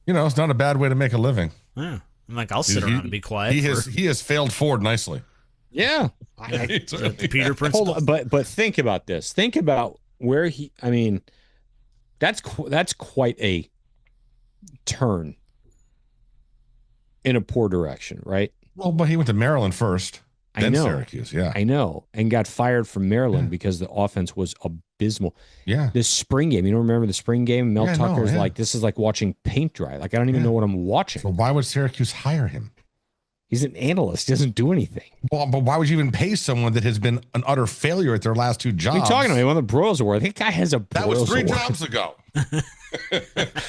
A: It's not a bad way to make a living.
B: Yeah. I'm like, I'll sit around and be quiet.
A: He has failed forward nicely.
C: Yeah.
B: The Peter principle.
C: Hold on, but think about this. Think about where that's quite a turn in a poor direction, right?
A: Well, but he went to Maryland first, then Syracuse. Yeah,
C: I know, and got fired from Maryland because the offense was abysmal.
A: Yeah,
C: this spring game, you don't remember the spring game? Mel Tucker's like, this is like watching paint dry. Like, I don't even know what I'm watching.
A: So why would Syracuse hire him?
C: He's an analyst. He doesn't do anything.
A: Well, but why would you even pay someone that has been an utter failure at their last 2 jobs?
C: What are you talking about? He won the Broyles Award. That guy has a Broyles
A: That was 3
C: Award.
A: jobs ago.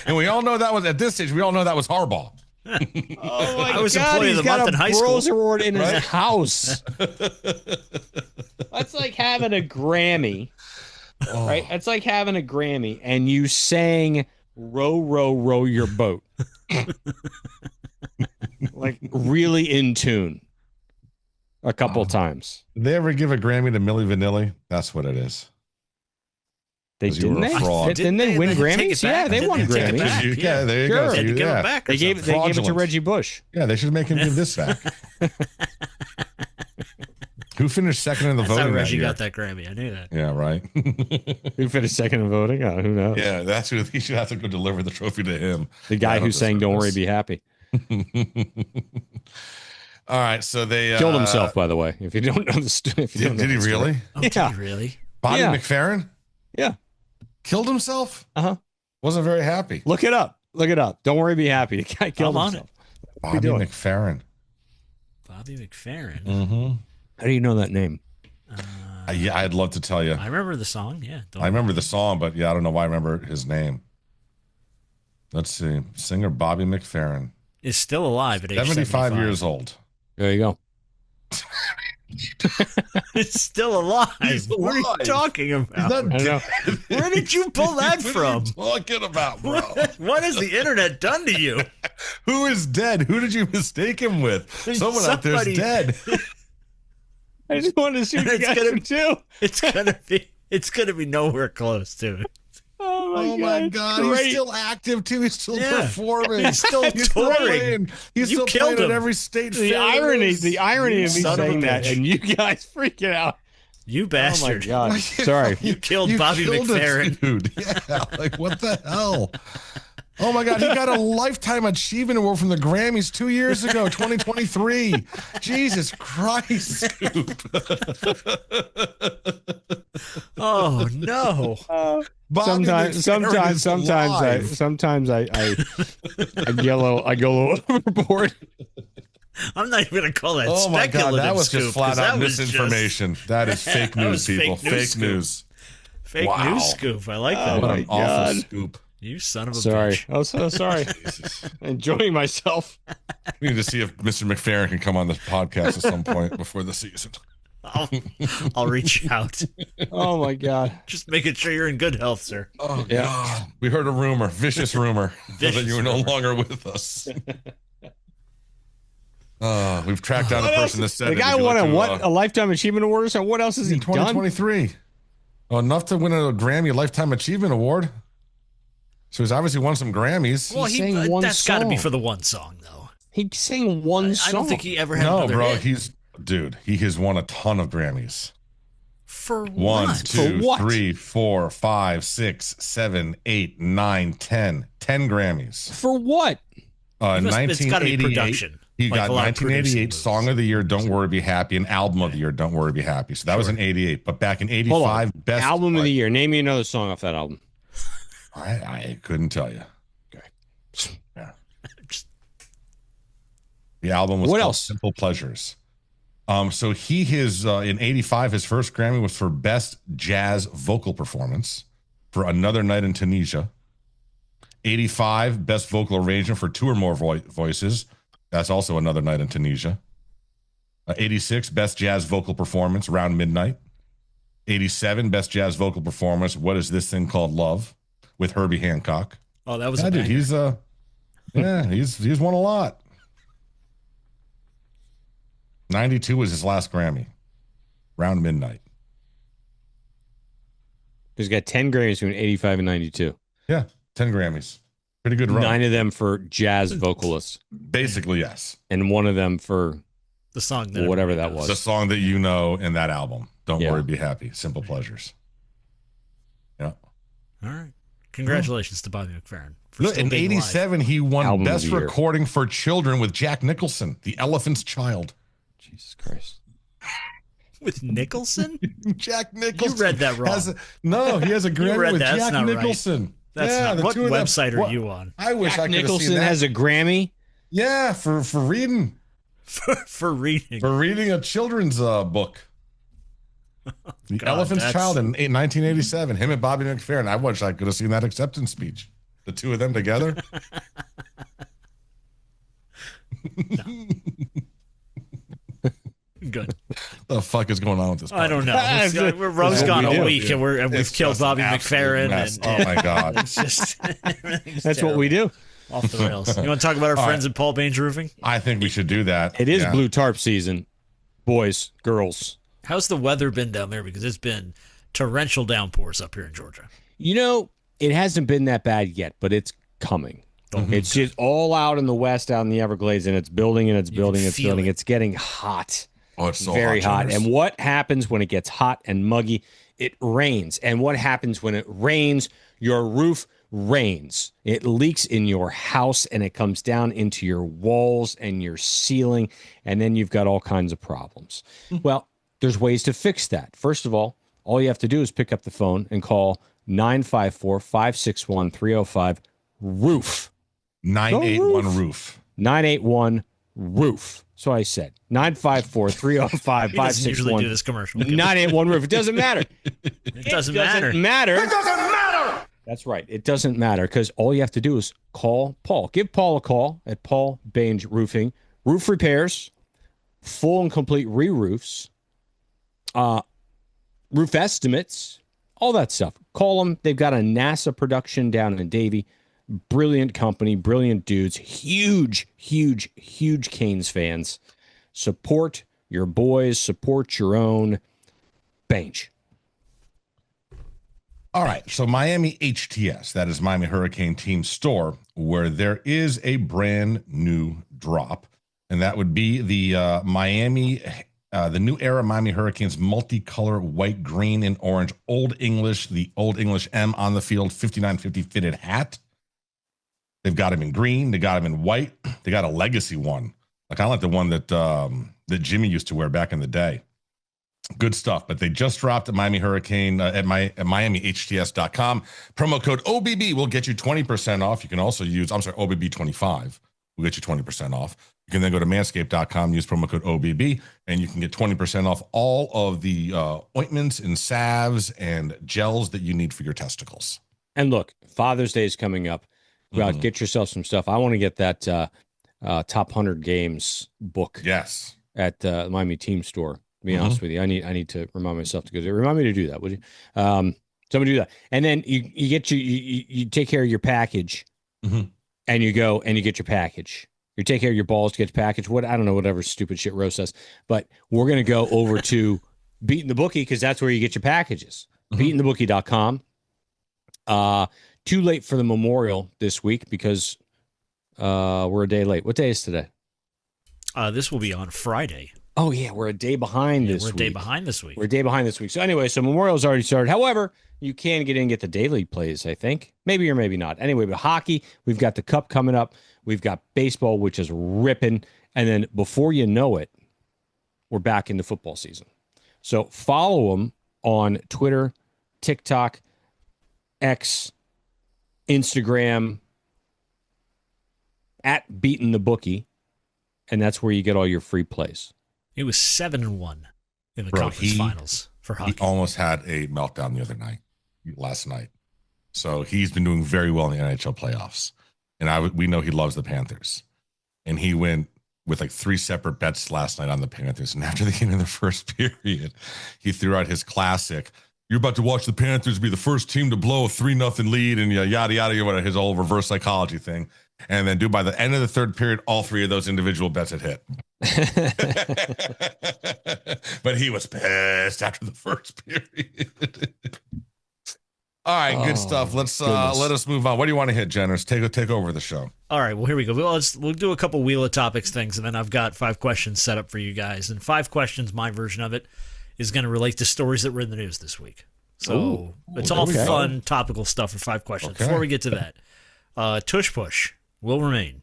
A: And we all know that was, at this stage, we all know that was Harbaugh.
C: Oh my
B: I was
C: God,
B: employee of the month in high school.
C: Broyles Award in his house. That's like having a Grammy, right? That's like having a Grammy, and you sang "Row, row, row your boat," like really in tune. A couple times.
A: Did they ever give a Grammy to Milli Vanilli? That's what it is.
C: Didn't they win Grammys? Yeah, they won Grammys.
A: Yeah, there you go.
B: They had to give it back.
C: They gave it to Reggie Bush.
A: Yeah, they should make him give this back. Who finished second in the voting?
B: That's how Reggie
A: that year?
B: got that Grammy. I knew that.
A: Yeah, right.
C: Who finished second in voting? Who knows?
A: Yeah, that's who. He should have to go deliver the trophy to him.
C: The guy who sang "Don't Worry, Be Happy."
A: All right, so they
C: killed himself. By the way, if you don't know the story,
A: did he really?
B: Did he really?
A: Bobby McFerrin?
C: Yeah,
A: killed himself.
C: Wasn't
A: very happy.
C: Look it up. Don't worry, be happy. The guy killed himself.
A: Bobby McFerrin.
B: Bobby McFerrin.
A: Mm-hmm.
C: How do you know that name?
A: Yeah, I'd love to tell you.
B: I remember the song. Yeah,
A: I remember the song, but I don't know why I remember his name. Let's see, singer Bobby McFerrin
B: is still alive at age
A: 75 years old.
C: There you go.
B: It's still alive. What are you talking about? Where did you pull that from?
A: What are you talking about, bro?
B: What has the internet done to you?
A: Who is dead? Who did you mistake him with? Someone out there's dead.
C: I just wanted to see what you guys would do.
B: It's gonna be nowhere close to it.
C: Oh my God!
A: He's still active too. He's still performing.
B: He's still touring.
A: He's still playing at every state.
C: The irony of me saying that, and you guys freaking out.
B: You bastard!
C: Oh my God! Sorry,
B: you killed Bobby McFerrin,
A: dude. Yeah, like what the hell? Oh my God, he got a Lifetime Achievement Award from the Grammys 2 years ago, 2023. Jesus Christ, Scoop.
C: Oh no. Sometimes I go a little overboard.
B: I'm not even going to call that
A: Oh my God, that was
B: scoop,
A: just flat out
B: that was
A: misinformation. That is fake news, people. Fake news.
B: Fake news scoop. I like that.
A: What an awful scoop.
B: You son of a
C: Sorry.
B: bitch.
C: I'm so sorry. Enjoying myself.
A: We need to see if Mr. McFerrin can come on this podcast at some point before the season.
B: I'll reach out.
C: Oh my God.
B: Just making sure you're in good health, sir.
A: Oh yeah. God. We heard a rumor, vicious rumor, that you were no longer with us. We've tracked down the person that said
C: the
A: it.
C: guy won a Lifetime Achievement Award. So what else has he done?
A: 2023. Well, enough to win a Grammy Lifetime Achievement Award. So he's obviously won some Grammys.
B: Well, that's got to be for the one song, though.
C: He sang one song.
B: I don't think he ever had
A: No,
B: another
A: bro,
B: hit.
A: he has won a ton of Grammys.
B: For what?
A: 1, 2, 3, 4, 5, 6, 7, 8, 9, 10. 10 Grammys.
C: For what?
B: It's gotta be
A: 1988.
B: production.
A: He
B: Like
A: got
B: a lot of
A: 1988
B: producing
A: Song of the Year, Don't Worry Be Happy, and Album of the Year, Don't Worry Be Happy. So that was in 88. But back in 85, best
C: album of the year. Name me another song off that album.
A: I couldn't tell you.
C: Okay.
A: Yeah. The album was
C: What
A: called
C: else?
A: Simple Pleasures. So in 85, his first Grammy was for Best Jazz Vocal Performance for Another Night in Tunisia. 85, Best Vocal Arrangement for Two or More Voices. That's also Another Night in Tunisia. 86, Best Jazz Vocal Performance, Around Midnight. 87, Best Jazz Vocal Performance, What Is This Thing Called Love, with Herbie Hancock.
B: Oh, that was
A: Yeah,
B: a
A: dude,
B: banger.
A: he's won a lot. 92 was his last Grammy, Round Midnight.
C: He's got 10 Grammys between 85 and 92.
A: Yeah, 10 Grammys. Pretty good run.
C: 9 of them for jazz vocalists.
A: Basically, yes.
C: And 1 of them for
B: The song that
C: whatever that
B: everybody
C: was.
A: The song that you know in that album. Don't
C: Yeah.
A: Worry, Be Happy. Simple Pleasures. Yeah.
B: knows. All right. Congratulations to Bobby McFerrin. For
A: Look,
B: still
A: in
B: being alive.
A: 87, he won
C: Album of
A: Best
C: the Year.
A: Recording for Children with Jack Nicholson, The Elephant's Child.
C: Jesus Christ.
B: With Nicholson?
A: Jack Nicholson.
B: You read that wrong.
A: He has a Grammy
B: read
A: with
B: that. That's
A: Jack
B: not right.
A: Nicholson.
B: That's
A: yeah,
B: not,
A: the
B: what
A: two of them.
B: website are you on?
A: I wish
C: Jack
A: I could have
C: Nicholson
A: seen that.
C: has a Grammy.
A: Yeah, for reading.
B: For reading.
A: For reading a children's book. The
B: God,
A: Elephant's
B: that's-
A: Child in 1987. Him and Bobby McFerrin. I wish I could have seen that acceptance speech. The two of them together.
B: Good.
A: The fuck is going on with this?
B: I don't know.
C: That's
B: Rose
C: what
B: gone
C: we
B: a
C: do.
B: week, and we've
A: It's
B: killed
A: just an
B: Bobby
A: absolute
B: McFerrin.
A: mess.
B: And,
A: Oh my God.
B: It's just everything's
C: That's what we do.
B: off the rails. You want to talk about our friends at Paul Baines Roofing?
A: I think we should do that.
C: It is
A: Yeah.
C: blue tarp season. Boys, girls.
B: How's the weather been down there? Because it's been torrential downpours up here in Georgia.
C: You know, it hasn't been that bad yet, but it's coming. It's just all out in the west, out in the Everglades, and it's building and it's building, it's
B: feel
C: building.
B: it.
C: It's getting hot.
A: Oh, it's so
C: Very hot.
A: Jonas.
C: And what happens when it gets hot and muggy? It rains. And what happens when it rains? Your roof rains. It leaks in your house and it comes down into your walls and your ceiling. And then you've got all kinds of problems. Well, there's ways to fix that. First of all you have to do is pick up the phone and call 954-561-305 roof.
A: 981 roof.
C: 981 roof. So I said 954-305-561.
B: He doesn't usually do this commercial.
C: 981 roof. It doesn't matter.
B: It doesn't matter.
C: It doesn't matter. That's right. It doesn't matter because all you have to do is call Paul. Give Paul a call at Paul Baines Roofing. Roof repairs, full and complete re-roofs, roof estimates, all that stuff. Call them. They've got a NASA production down in Davie. Brilliant company, brilliant dudes, huge Canes fans. Support your boys, support your own. Baines.
A: All right. So Miami HTS, that is Miami Hurricane Team Store, where there is a brand new drop. And that would be the the new era Miami Hurricanes multicolor white, green, and orange, Old English, the Old English M on the field, 5950 fitted hat. They've got him in green. They got him in white. They got a legacy one. I kind of like the one that Jimmy used to wear back in the day. Good stuff. But they just dropped at Miami Hurricane at MiamiHTS.com. Promo code OBB will get you 20% off. You can also use, OBB25 We'll get you 20% off. You can then go to manscaped.com, use promo code OBB, and you can get 20% off all of the ointments and salves and gels that you need for your testicles.
C: And look, Father's Day is coming up. Go out, get yourself some stuff. I want to get that top 100 games book.
A: Yes.
C: At the Miami Team Store. To be honest with you, I need to remind myself to go there. Remind me to do that, would you? Somebody do that, and then you get you take care of your package, and you go and you get your package. You take care of your balls to get your package. What I don't know, whatever stupid shit Rose says, but we're gonna go over to Beating the Bookie because that's where you get your packages. BeatingTheBookie.com. Too late for the memorial this week because we're a day late. What day is today?
B: This will be on Friday.
C: Oh, yeah, we're a day behind this week.
B: We're a day behind this week.
C: We're a day behind this week. So anyway, Memorial's already started. However, you can get in and get the daily plays, I think. Maybe or maybe not. Anyway, but hockey, we've got the Cup coming up. We've got baseball, which is ripping. And then before you know it, we're back into football season. So follow them on Twitter, TikTok, X, Instagram, at Beating the Bookie. And that's where you get all your free plays.
B: It was 7-1 in the conference finals for hockey.
A: He almost had a meltdown last night. So he's been doing very well in the NHL playoffs. And we know he loves the Panthers. And he went with like 3 separate bets last night on the Panthers. And after the end of the first period, he threw out his classic, "You're about to watch the Panthers be the first team to blow a 3-0 lead," and yada, yada, his old reverse psychology thing. And then, by the end of the third period, all 3 of those individual bets had hit. But he was pissed after the first period. All right, good stuff. Let us move on. What do you want to hit, Jenners? Take over the show.
B: All right, well, here we go. We'll do a couple Wheel of Topics things, and then I've got 5 questions set up for you guys. And 5 questions, my version of it, is going to relate to stories that were in the news this week. So it's all fun, topical stuff for 5 questions.
A: Okay.
B: Before we get to that, Tush Push will remain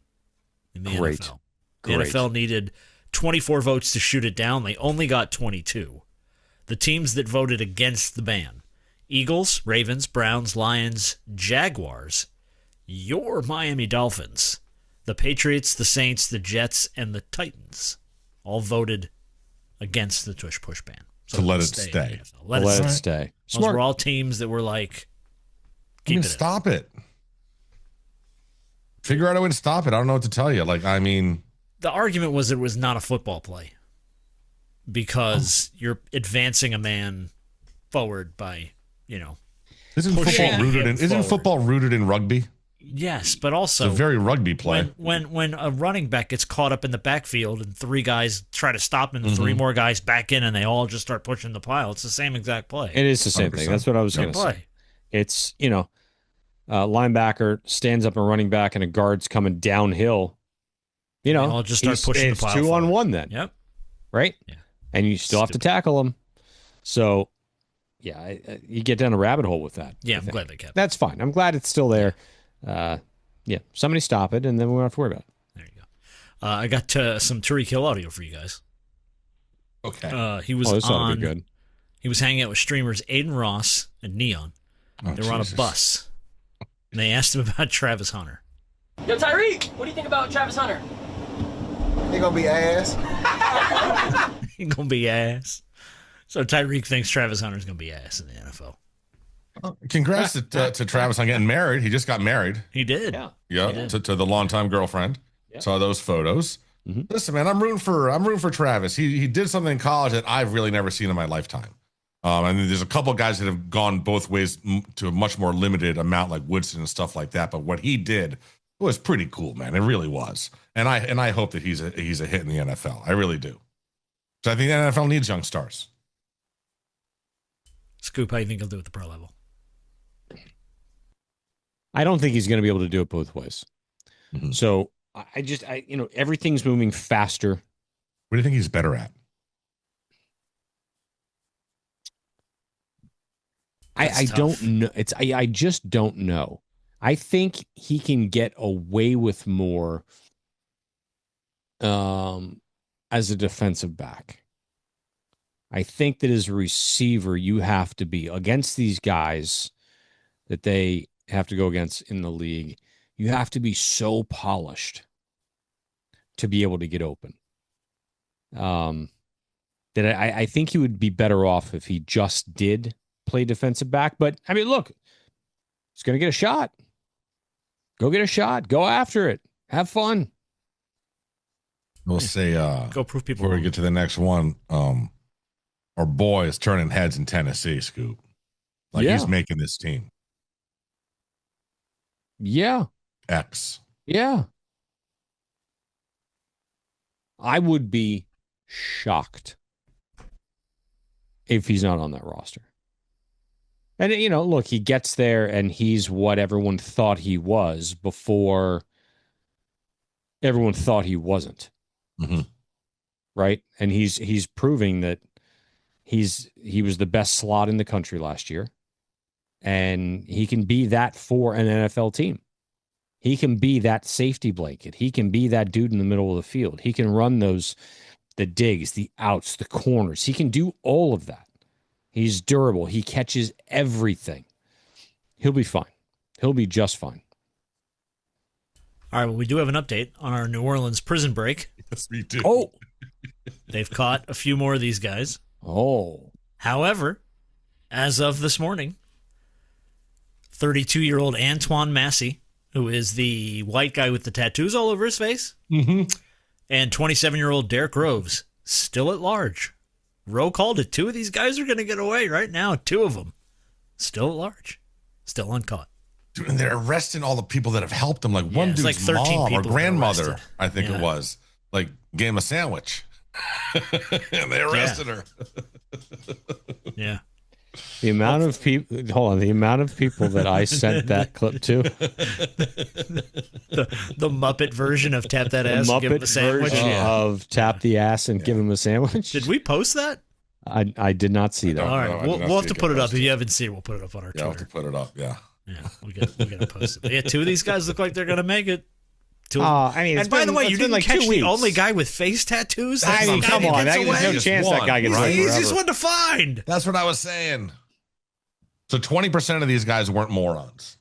B: in the NFL. The NFL needed 24 votes to shoot it down. They only got 22. The teams that voted against the ban: Eagles, Ravens, Browns, Lions, Jaguars, your Miami Dolphins, the Patriots, the Saints, the Jets, and the Titans all voted against the Tush Push ban.
A: So let it stay.
C: Let it stay.
B: Those were all teams that were like,
A: stop it. Figure out a way to stop it. I don't know what to tell you.
B: The argument was it was not a football play because you're advancing a man forward by,
A: Isn't football rooted in rugby?
B: Yes, but also
A: it's a very rugby play.
B: When a running back gets caught up in the backfield and 3 guys try to stop him and 3 more guys back in and they all just start pushing the pile, it's the same exact play.
C: It is the same 100%. Thing. That's what I was going to say. It's, linebacker stands up a running back and a guard's coming downhill.
B: I'll just start pushing the pile.
C: It's 2-on-1 then.
B: Yep.
C: Right? Yeah. And you still have to tackle them. So, yeah, you get down a rabbit hole with that.
B: Yeah, I'm glad they kept it.
C: That's fine. I'm glad it's still there. Somebody stop it, and then we won't have to worry about it.
B: There you go. I got some Tyreek Hill audio for you guys.
A: Okay.
B: He was
C: this ought to be good.
B: He was hanging out with streamers Aiden Ross and Neon. They were on a bus. And they asked him about Travis Hunter.
E: Yo, Tyreek, what do you think about Travis Hunter?
F: He gonna be ass.
B: He gonna be ass. So Tyreek thinks Travis Hunter's gonna be ass in the NFL.
A: Congrats to Travis on getting married. He just got married.
B: He did.
A: Yeah. To the longtime girlfriend. Yep. Saw those photos. Mm-hmm. Listen, man, I'm rooting for Travis. He did something in college that I've really never seen in my lifetime. There's a couple of guys that have gone both ways to a much more limited amount, like Woodson and stuff like that. But what he did was pretty cool, man. It really was. And I hope that he's a hit in the NFL. I really do. So I think the NFL needs young stars.
B: Scoop, how do you think he'll do at the pro level?
C: I don't think he's going to be able to do it both ways. Mm-hmm. So everything's moving faster.
A: What do you think he's better at?
C: I don't know. I just don't know. I think he can get away with more as a defensive back. I think that as a receiver, you have to be against these guys that they have to go against in the league. You have to be so polished to be able to get open. That I think he would be better off if he just did play defensive back. But, I mean, look, he's going to get a shot. Go get a shot. Go after it. Have fun.
A: We'll say,
B: go prove people
A: before we
B: wrong.
A: get to the next one, our boy is turning heads in Tennessee, Scoop. Like,
C: Yeah.
A: he's making this team.
C: Yeah.
A: X.
C: Yeah. I would be shocked if he's not on that roster. And, you know, look, he gets there and he's what everyone thought he was before everyone thought he wasn't.
A: Mm-hmm.
C: Right? And he's proving that he was the best slot in the country last year. And he can be that for an NFL team. He can be that safety blanket. He can be that dude in the middle of the field. He can run the digs, the outs, the corners. He can do all of that. He's durable. He catches everything. He'll be fine. He'll be just fine.
B: All right, well, we do have an update on our New Orleans prison break.
A: Yes, we do.
C: Oh.
B: They've caught a few more of these guys.
C: Oh.
B: However, as of this morning, 32-year-old Antoine Massey, who is the white guy with the tattoos all over his face, and 27-year-old Derek Groves, still at large. Rowe called it. 2 of these guys are going to get away right now. 2 of them still at large, still uncaught.
A: Dude, and they're arresting all the people that have helped him. Like one
B: it's
A: dude's
B: like 13
A: mom or
B: people
A: grandmother,
B: arrested.
A: I think it was, like gave him a sandwich. And they arrested her.
B: Yeah.
C: The amount of people, the amount of people that I sent that clip to.
B: The Muppet version of Tap That
C: The
B: Ass and Give Him a
C: Muppet
B: Sandwich.
C: version of Tap the Ass and Give him a sandwich.
B: Did we post that?
C: I did not see that.
B: All
A: No, I
B: right,
A: did not
B: we'll have
A: see
B: to
A: it
B: put
A: get
B: it up. If
A: posted.
B: you haven't seen it, we'll put it up on our
A: Yeah, I'll have to
B: Twitter.
A: put it up. Yeah.
B: Yeah, we got to post it. But yeah, 2 of these guys look like they're going to make it. 2
C: I mean,
B: and by the way, you didn't
C: like
B: catch
C: 2
B: the
C: weeks.
B: only guy with face tattoos?
C: I mean,
B: the guy
C: come
B: that
C: on.
B: gets
C: There's
B: away?
C: no chance that guy gets
B: He's
C: away
B: the easiest
C: forever.
B: one to find.
A: That's what I was saying. So 20% of these guys weren't morons.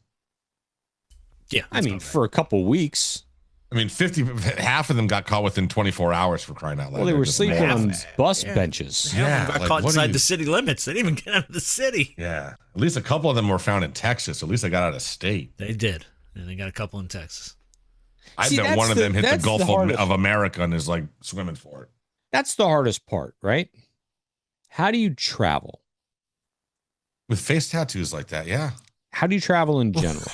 B: Yeah,
C: I mean, for a couple weeks.
A: I mean, half of them got caught within 24 hours for crying out loud.
C: Well, they were
A: Just
C: sleeping
A: half.
C: on bus benches.
B: yeah, got
A: like,
B: caught
A: what do
B: inside
A: you-
B: the city limits. They didn't even get out of the city.
A: Yeah. At least a couple of them were found in Texas. At least they got out of state.
B: They did. And they got a couple in Texas.
A: I
C: See,
A: bet
C: that's
A: one of
C: the-
A: them hit the
C: that's
A: Gulf
C: the hardest.
A: of America and is like swimming for it.
C: That's the hardest part, right? How do you travel?
A: With face tattoos like that, yeah.
C: How do you travel in general?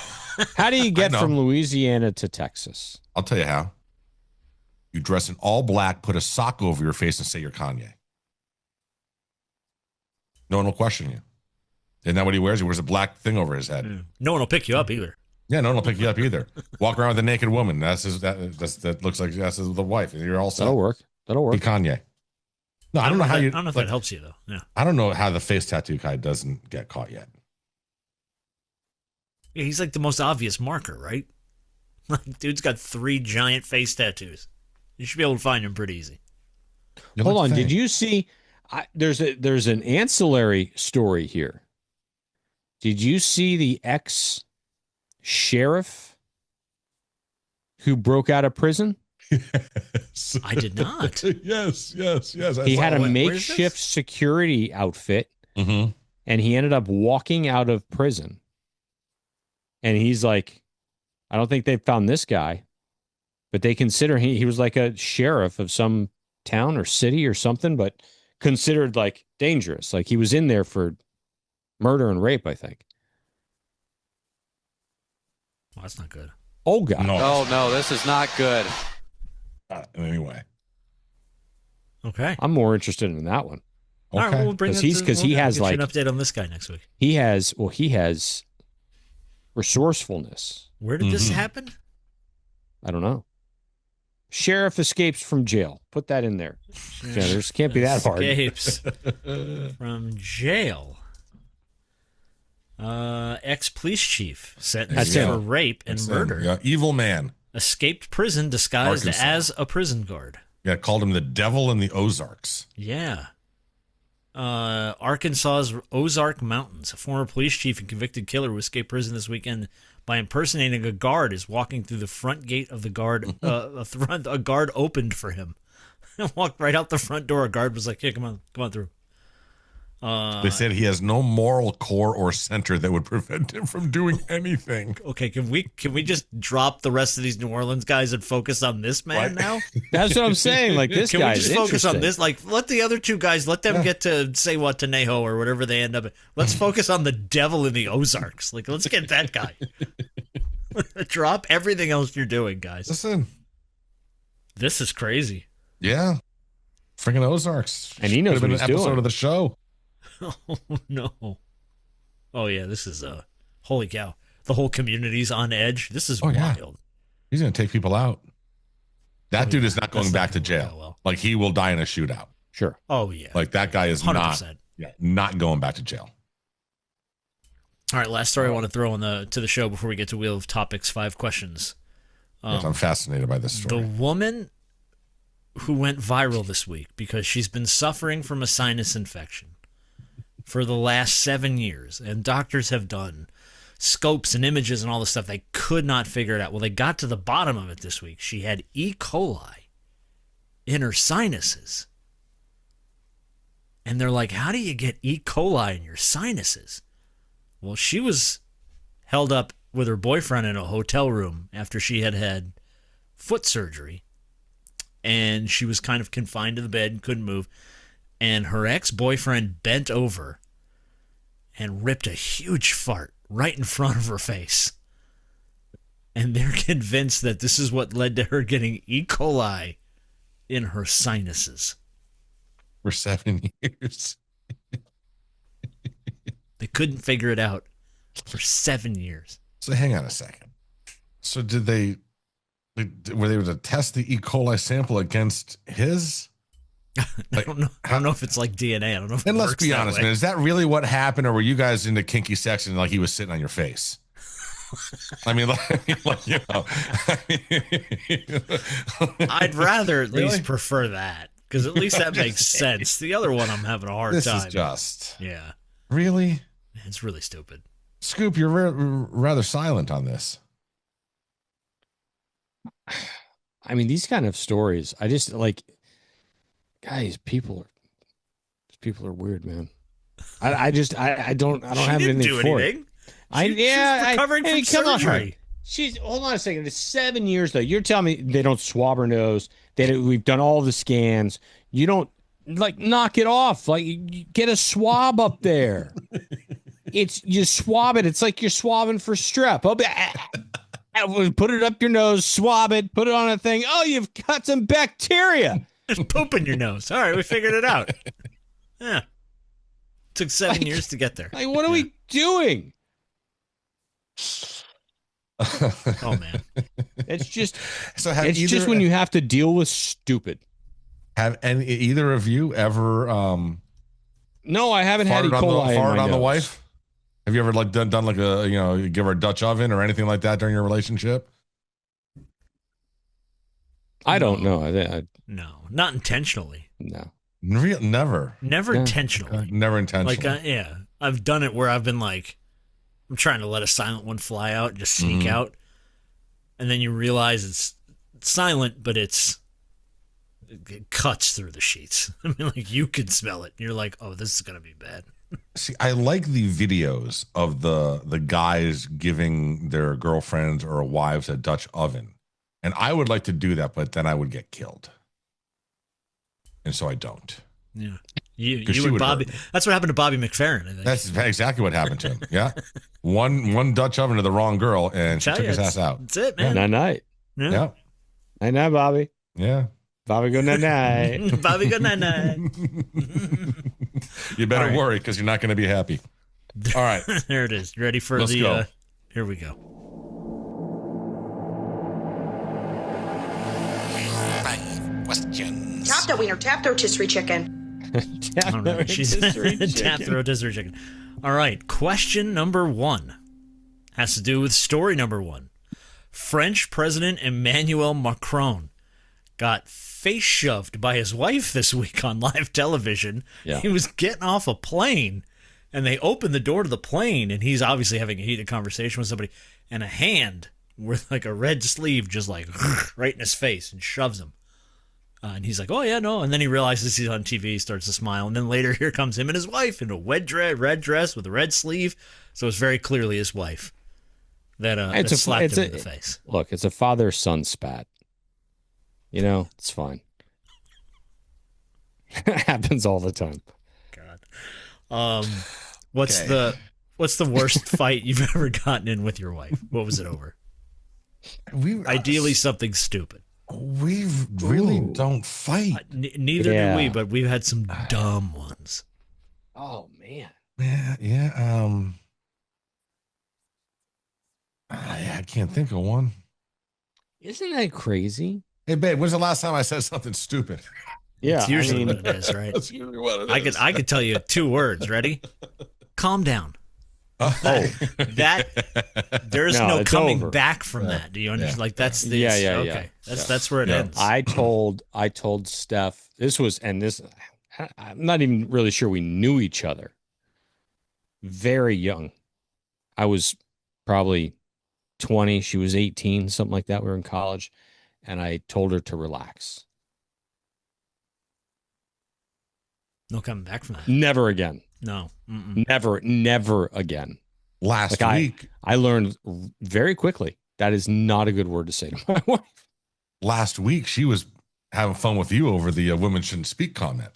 C: How do you get
A: know.
C: from Louisiana to Texas?
A: I'll tell you how. You dress in all black, put a sock over your face, and say you're Kanye. No one will question you. Isn't that what he wears? He wears a black thing over his head.
B: No one will pick you up either.
A: Yeah, no one will pick you up either. Walk around with a naked woman. That looks like that's the wife. You're all set.
C: That'll work. That'll
A: Be
C: work.
A: Kanye. No, I don't know how you.
B: I don't know if
A: like,
B: that helps you, though. Yeah.
A: I don't know how the face tattoo guy doesn't get caught yet.
B: Yeah, he's like the most obvious marker, right? Like, dude's got 3 giant face tattoos. You should be able to find him pretty easy.
C: Hold on. Did you see? There's an ancillary story here. Did you see the ex-sheriff who broke out of prison?
B: I did not.
A: yes.
C: He had a
B: Where is
C: makeshift
B: this?
C: security outfit,
A: Mm-hmm.
C: and he ended up walking out of prison. And he's like, I don't think they found this guy, but they consider he was like a sheriff of some town or city or something, but considered like dangerous. Like he was in there for murder and rape, I think.
B: Well, that's not good.
C: Oh, God.
A: No.
G: Oh, no, this is not good.
A: Anyway.
B: Okay.
C: I'm more interested in that one.
B: All right,
A: Okay.
B: we'll bring
C: 'Cause
B: it
C: he's-
B: to-
C: 'cause he
B: we'll
C: has,
B: get you
C: like-
B: an update on this guy next week.
C: He has resourcefulness.
B: Where did this
A: Mhm.
B: happen?
C: I don't know. Sheriff escapes from jail. Put that in there. Jenners. Can't be that hard.
B: Escapes from jail. Ex-police chief sentenced
C: That's him.
B: for rape and
A: That's
B: murder.
A: him. Yeah, evil man.
B: Escaped prison disguised
A: Arkansas.
B: as a prison guard.
A: Yeah, called him the devil in the Ozarks.
B: Yeah. Arkansas's Ozark Mountains. A former police chief and convicted killer who escaped prison this weekend by impersonating a guard is walking through the front gate of the guard. A guard opened for him. Walked right out the front door. A guard was like, "Hey, come on through."
A: They said he has no moral core or center that would prevent him from doing anything.
B: Okay, can we just drop the rest of these New Orleans guys and focus on this man now?
C: That's what I'm saying. Like, this
B: Can
C: guy
B: we just focus on this? Like, let the other two guys, let them get to say what to Neho or whatever they end up. Let's focus on the devil in the Ozarks. Like, let's get that guy. Drop everything else you're doing, guys.
A: Listen,
B: this is crazy.
A: Yeah, freaking Ozarks,
C: and he knows what he's doing.
A: Episode of the show.
B: Oh no! Oh yeah, this is holy cow! The whole community's on edge. This is wild. Yeah.
A: He's gonna take people out. That dude is not going back to jail.
B: Well.
A: Like, he will die in a shootout.
C: Sure.
B: Oh yeah.
A: Like, that guy is
B: 100%.
A: not going back to jail.
B: All right, last story I want to throw to the show before we get to Wheel of Topics. 5 questions.
A: I'm fascinated by this story.
B: The woman who went viral this week because she's been suffering from a sinus infection for the last 7 years, and doctors have done scopes and images and all this stuff. They could not figure it out. Well, they got to the bottom of it this week. She had E. coli in her sinuses. And they're like, how do you get E. coli in your sinuses? Well, she was held up with her boyfriend in a hotel room after she had had foot surgery. And she was kind of confined to the bed and couldn't move. And her ex-boyfriend bent over and ripped a huge fart right in front of her face. And they're convinced that this is what led to her getting E. coli in her sinuses.
A: For 7 years.
B: They couldn't figure it out for 7 years.
A: So hang on a second. So were they able to test the E. coli sample against his?
B: Like, I don't know if it's like DNA. I don't know if
A: and let's be honest, man. Is that really what happened, or were you guys into kinky sex and like he was sitting on your face? I mean, you know.
B: I'd rather at least prefer that, because at least that makes sense. The other one, I'm having a hard time.
A: This is just
B: really. It's really stupid.
A: Scoop, you're rather silent on this.
C: I mean, these kind of stories, I just like. Guys, people are weird, man. I don't have anything for it. She's recovering from surgery. Hold on a second. It's 7 years though. You're telling me they don't swab her nose? We've done all the scans. You don't knock it off. Like, you get a swab up there. You swab it. It's like you're swabbing for strep. Put it up your nose, swab it, put it on a thing. Oh, you've got some bacteria.
B: There's poop in your nose. All right, we figured it out. Yeah. Took 7 years to get there.
C: Like, what are we doing?
B: Oh, man.
C: It's just just when you have to deal with stupid.
A: Have either of you ever
C: No, I haven't had E. coli
A: farted on
C: nose.
A: the wife? Have you ever done like a give her a Dutch oven or anything like that during your relationship?
C: I don't know.
B: No, not intentionally.
C: No.
A: Never
B: intentionally.
A: Never intentionally.
B: Like, I've done it where I've been like, I'm trying to let a silent one fly out and just sneak out. And then you realize it's silent, but it cuts through the sheets. I mean, like, you can smell it. You're like, oh, this is going to be bad.
A: See, I like the videos of the guys giving their girlfriends or wives a Dutch oven. And I would like to do that, but then I would get killed. And so I don't.
B: Yeah. You and Bobby. That's what happened to Bobby McFerrin, I think.
A: That's exactly what happened to him. Yeah. One Dutch oven to the wrong girl, and she took his ass out.
B: That's it, man.
C: Night.
B: Yeah.
C: Night, Bobby.
A: Yeah.
C: Bobby, go night.
B: Bobby, go night.
A: You better worry, because you're not going to be happy. All right.
B: There it is. Ready for
A: Let's go.
B: Here we go.
G: Questions. Tap that wiener, tap throat rotisserie chicken.
B: Tap throat rotisserie chicken. All right, question number 1 has to do with story number 1. French President Emmanuel Macron got face shoved by his wife this week on live television.
C: Yeah.
B: He was getting off a plane, and they opened the door to the plane, and he's obviously having a heated conversation with somebody, and a hand with like a red sleeve just like right in his face and shoves him. And he's like, oh, yeah, no. And then he realizes he's on TV, starts to smile. And then later, here comes him and his wife in a red dress with a red sleeve. So it's very clearly his wife that slapped him in the face.
C: Look, it's a father-son spat. You know, it's fine. It happens all the time.
B: God. What's the worst fight you've ever gotten in with your wife? What was it over? Ideally, something stupid.
A: We really don't fight.
B: Neither do we, but we've had some dumb ones.
C: Oh, man.
A: Yeah. I can't think of one.
C: Isn't that crazy?
A: Hey, babe, when's the last time I said something stupid?
C: Yeah,
B: it's usually what it is, right?
A: That's usually what it is.
B: I could tell you 2 words. Ready? Calm down.
C: Oh,
B: there's no coming back from that. Do you understand? Like that's the okay. That's where it ends.
C: I told Steph I'm not even really sure we knew each other. Very young. I was probably 20, she was 18, something like that. We were in college, and I told her to relax.
B: No coming back from that.
C: Never again.
B: No.
C: Never again.
A: Last week.
C: I learned very quickly that is not a good word to say to my wife.
A: Last week, she was having fun with you over the women shouldn't speak comment.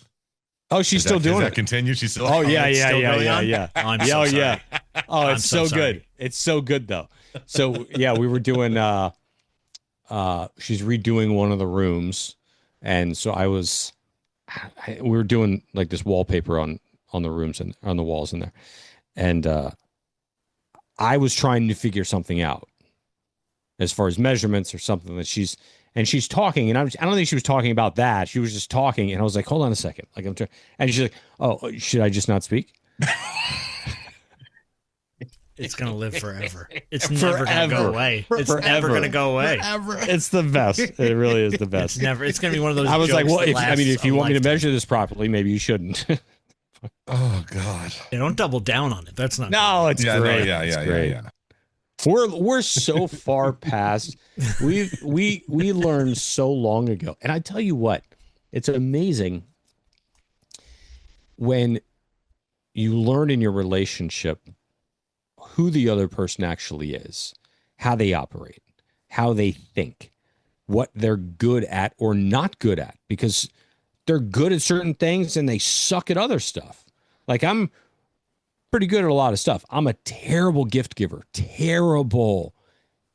C: Oh, she's still doing it.
A: That continue? She's still.
C: Oh, yeah.
B: Oh, I'm so sorry.
C: Oh, it's so good. It's so good, though. So, yeah, we were doing, she's redoing one of the rooms. And so we were doing like this wallpaper on the rooms and on the walls in there. And I was trying to figure something out as far as measurements or something that she's talking. And I don't think she was talking about that. She was just talking. And I was like, hold on a second. Like and she's like, oh, should I just not speak?
B: It's going to live forever. It's never going to go away. It's never going to go away.
C: It's the best. It really is the best.
B: It's going to be one of those.
C: I was like, well, if you want me to measure this properly, maybe you shouldn't.
A: Oh God!
B: Don't double down on it. That's not.
C: No, it's great.
A: Yeah.
C: We're so far past. We learned so long ago, and I tell you what, it's amazing when you learn in your relationship who the other person actually is, how they operate, how they think, what they're good at or not good at, because they're good at certain things and they suck at other stuff. Like I'm pretty good at a lot of stuff. I'm a terrible gift giver. Terrible.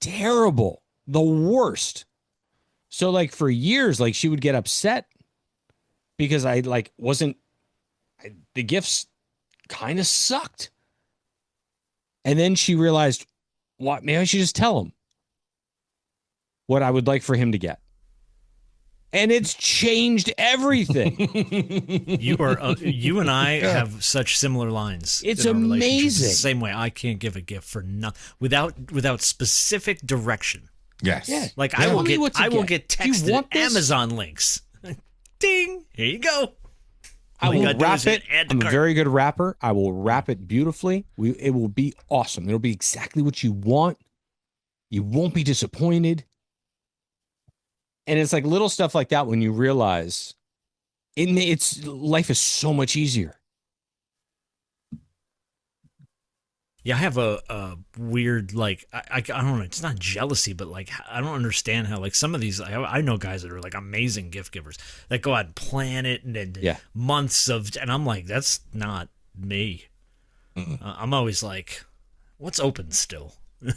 C: The worst. So like for years, like she would get upset because I like the gifts kind of sucked. And then she realized, what, maybe I should just tell him what I would like for him to get. And it's changed everything.
B: You and I have such similar lines.
C: It's amazing.
B: The same way I can't give a gift for without specific direction.
A: Yes.
C: Yeah.
B: Like I will get texted Amazon links. Ding. Here you go.
C: I will wrap it. I'm a very good rapper. I will wrap it beautifully. It will be awesome. It'll be exactly what you want. You won't be disappointed. And it's like little stuff like that when you realize life is so much easier.
B: Yeah, I have a weird, like, I don't know, it's not jealousy, but like, I don't understand how, like, some of these, I know guys that are like amazing gift givers that go out and plan it and months of, and I'm like, that's not me. I'm always like, what's open still?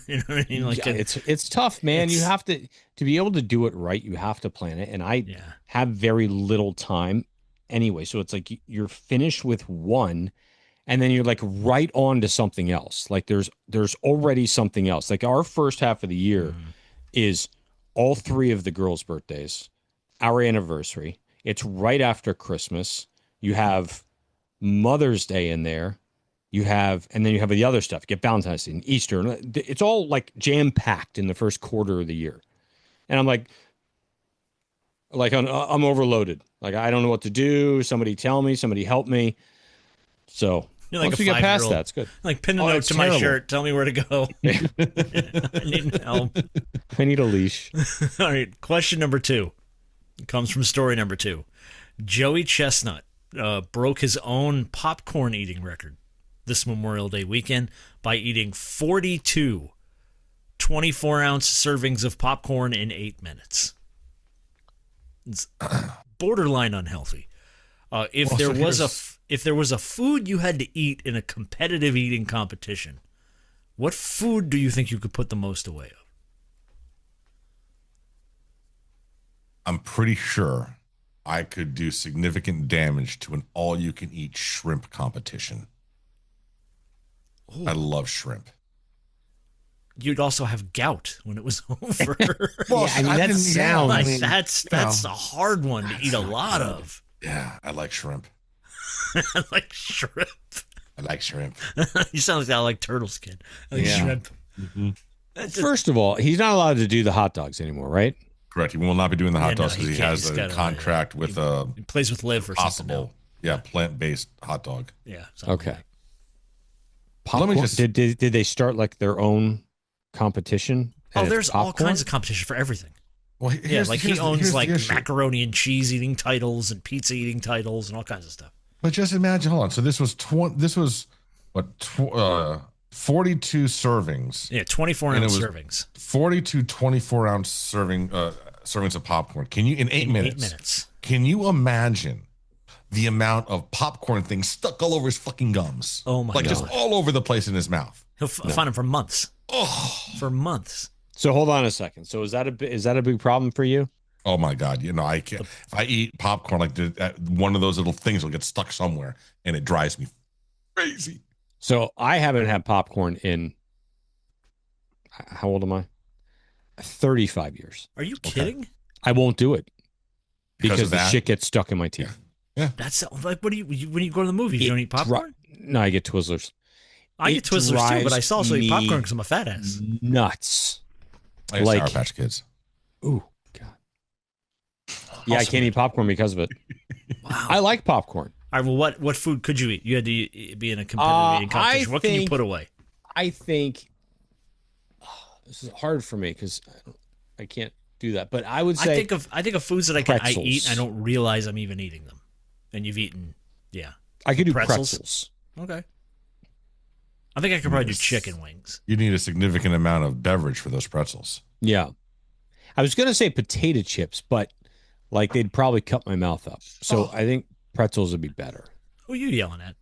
B: You know what I mean? Like
C: it's tough, man. You have to be able to do it right. You have to plan it. And I have very little time anyway. So it's like you're finished with one and then you're like right on to something else. Like there's already something else. Like our first half of the year is all 3 of the girls' birthdays, our anniversary. It's right after Christmas. You have Mother's Day in there. And then you have the other stuff. You get Valentine's Day and Easter. It's all like jam-packed in the first quarter of the year. And I'm like I'm overloaded. Like, I don't know what to do. Somebody tell me. Somebody help me. So
B: You're like
C: Once
B: a
C: we get past
B: 5-year-old.
C: that, it's good.
B: Like pin a
C: Oh,
B: note
C: it's
B: to
C: terrible.
B: my shirt. Tell me where to go. I need help.
C: I need a leash.
B: All right. Question number 2 comes from story number 2. Joey Chestnut broke his own popcorn eating record this Memorial Day weekend by eating 42 24-ounce servings of popcorn in 8 minutes. It's borderline unhealthy. If there was a food you had to eat in a competitive eating competition, what food do you think you could put the most away of?
A: I'm pretty sure I could do significant damage to an all-you-can-eat shrimp competition.
B: Ooh.
A: I love shrimp.
B: You'd also have gout when it was over.
C: Well, I mean, that sounds...
B: like, that's a hard one to eat a lot of.
A: Yeah, I like shrimp.
B: Like shrimp.
A: I like shrimp.
B: You sound like that. I like turtle skin. I like
C: Yeah.
B: shrimp.
A: Mm-hmm.
C: First of all, he's not allowed to do the hot dogs anymore, right?
A: Correct. He will not be doing the hot
B: Yeah, no,
A: dogs because
B: he
A: he
B: can't.
A: has
B: He's
A: a
B: got a-
A: contract with a
B: He plays with Liv or something
A: possible,
B: now.
A: plant-based hot dog.
B: Yeah. something
C: Okay.
B: like that.
C: Popcorn,
A: Let me just-
C: did they start like their own competition?
B: Oh,
C: And it's
B: there's all
C: popcorn?
B: kinds of competition for everything.
A: Well,
B: Yeah, like he owns
A: here's
B: like
A: the issue.
B: macaroni and cheese eating titles and pizza eating titles and all kinds of stuff.
A: But just imagine. Hold on. So this was 42 servings.
B: Yeah, 24
A: And it
B: ounce
A: was-
B: servings.
A: 42 24-ounce servings of popcorn. Can you in 8 minutes?
B: 8 minutes.
A: Can you imagine the amount of popcorn things stuck all over his fucking gums?
B: Oh my
A: like just
B: God.
A: all over the place in his mouth.
B: He'll find them for months.
A: Oh,
B: For months.
C: So hold on a second. So is that a big problem for you?
A: oh my God! You know I can't. If I eat popcorn, like one of those little things will get stuck somewhere, and it drives me crazy.
C: So I haven't had popcorn in, how old am I? 35 years.
B: Are you kidding?
C: I won't do it
A: Because
C: because
A: of
C: the
A: that?
C: shit gets stuck in my teeth.
B: That's like, what do you when you go to the movies? You don't eat popcorn?
C: No, I get Twizzlers.
B: I get
C: It
B: Twizzlers too, but I
C: drives
B: also eat
C: me
B: popcorn because I'm a fat ass.
C: Nuts.
A: I like
C: Like-
A: Sour Patch Kids.
C: Ooh, God. Yeah, I can't eat popcorn because of it.
B: Wow.
C: I like popcorn.
B: All right, well, what food could you eat? You had to be in a competitive eating competition. What can you put away?
C: I think this is hard for me because I can't do that. But I would say
B: I think of foods that I eat
C: pretzels.
B: and I don't realize I'm even eating them. And you've eaten, yeah.
C: I could do
B: pretzels.
C: pretzels.
B: Okay. I think I could probably do chicken wings.
A: You need a significant amount of beverage for those pretzels.
C: Yeah. I was going to say potato chips, but like they'd probably cut my mouth up. So I think pretzels would be better.
B: Who are you yelling at?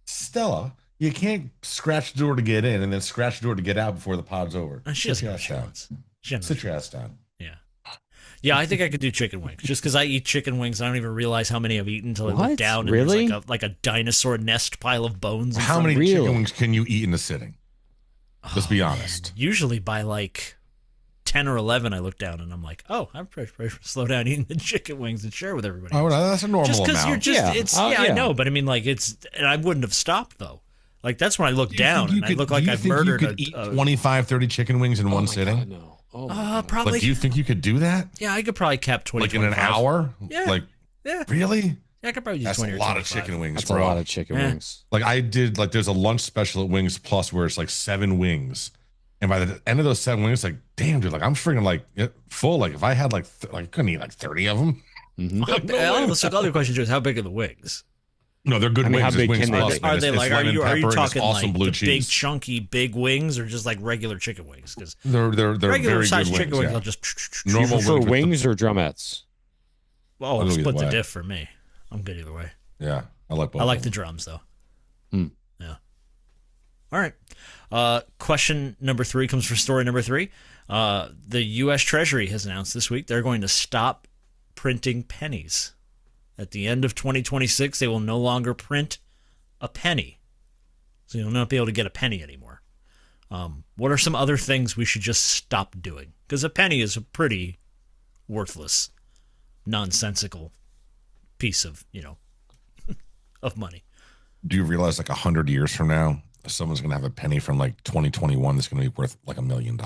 A: Stella, you can't scratch the door to get in and then scratch the door to get out before the pod's over.
B: She doesn't
A: Sit
B: know
A: your
B: what she
A: ass down.
B: wants. She doesn't know
A: Sit
B: what she
A: your
B: wants.
A: ass down.
B: Yeah. Yeah, I think I could do chicken wings. Just because I eat chicken wings, I don't even realize how many I've eaten until I
C: What?
B: look down and
C: Really?
B: there's like a dinosaur nest pile of bones. in
A: How
B: front
A: many
B: of me.
C: Really?
A: chicken wings can you eat in a sitting? Let's be
B: Man,
A: honest.
B: usually by like 10 or 11, I look down and I'm like, oh, I'm pretty slow down eating the chicken wings and share with everybody.
A: Oh, that's a normal
B: Just because
A: amount.
B: you're just,
C: Yeah.
B: it's,
C: Oh,
B: yeah, I
C: yeah.
B: know, but I mean, like, and I wouldn't have stopped though. Like, that's when I look
A: Do you think
B: down
A: you
B: and I
A: could-
B: look
A: do
B: like
A: you
B: I've
A: think
B: murdered
A: you could eat 25, 30 chicken wings in one sitting?
C: God, no. Oh, my God.
B: probably.
A: Like, do you think you could do that?
B: Yeah, I could probably cap 20.
A: Like in an
B: 25.
A: hour?
B: Yeah.
A: Like,
B: Yeah.
A: really?
B: Yeah, I could probably do
A: That's
B: 20
A: a
B: or
A: lot of
B: 25.
A: chicken wings,
C: That's
A: bro.
C: a lot of chicken
B: Yeah.
C: wings.
A: Like I did, like there's a lunch special at Wings Plus where it's like 7 wings. And by the end of those 7 wings, like, damn, dude, like I'm freaking like full. Like if I had like I couldn't eat like 30 of them.
B: So the other question is, how big are the wings?
A: No, they're good
C: I mean,
A: wings.
C: how big
A: It's Wings
C: can they
A: Plus,
C: be?
A: man.
B: Are
A: It's-
B: they
A: it's
B: like, are
A: lemon
B: you
A: pepper and it's
B: talking
A: awesome
B: like
A: blue
B: the big
A: cheese.
B: chunky big wings or just like regular chicken wings? Because
A: They're
B: regular
A: very
B: sized
A: good
B: chicken
A: wings.
B: wings,
A: Yeah.
B: I'll just
C: Do you
A: Normal
C: prefer
A: wings with the-
C: wings or drumettes?
B: I'll
A: I'll go
B: split
A: either
B: the
A: way.
B: diff for me. I'm good either way.
A: Yeah, I like both.
B: I like
A: of
B: the
A: them.
B: drums though.
C: Hmm.
B: Yeah. All right. Question number 3 comes from story number 3. The U.S. Treasury has announced this week they're going to stop printing pennies. At the end of 2026, they will no longer print a penny. So you'll not be able to get a penny anymore. What are some other things we should just stop doing? Because a penny is a pretty worthless, nonsensical piece of, of money.
A: Do you realize like 100 years from now, someone's gonna have a penny from like 2021 that's gonna be worth like $1 million?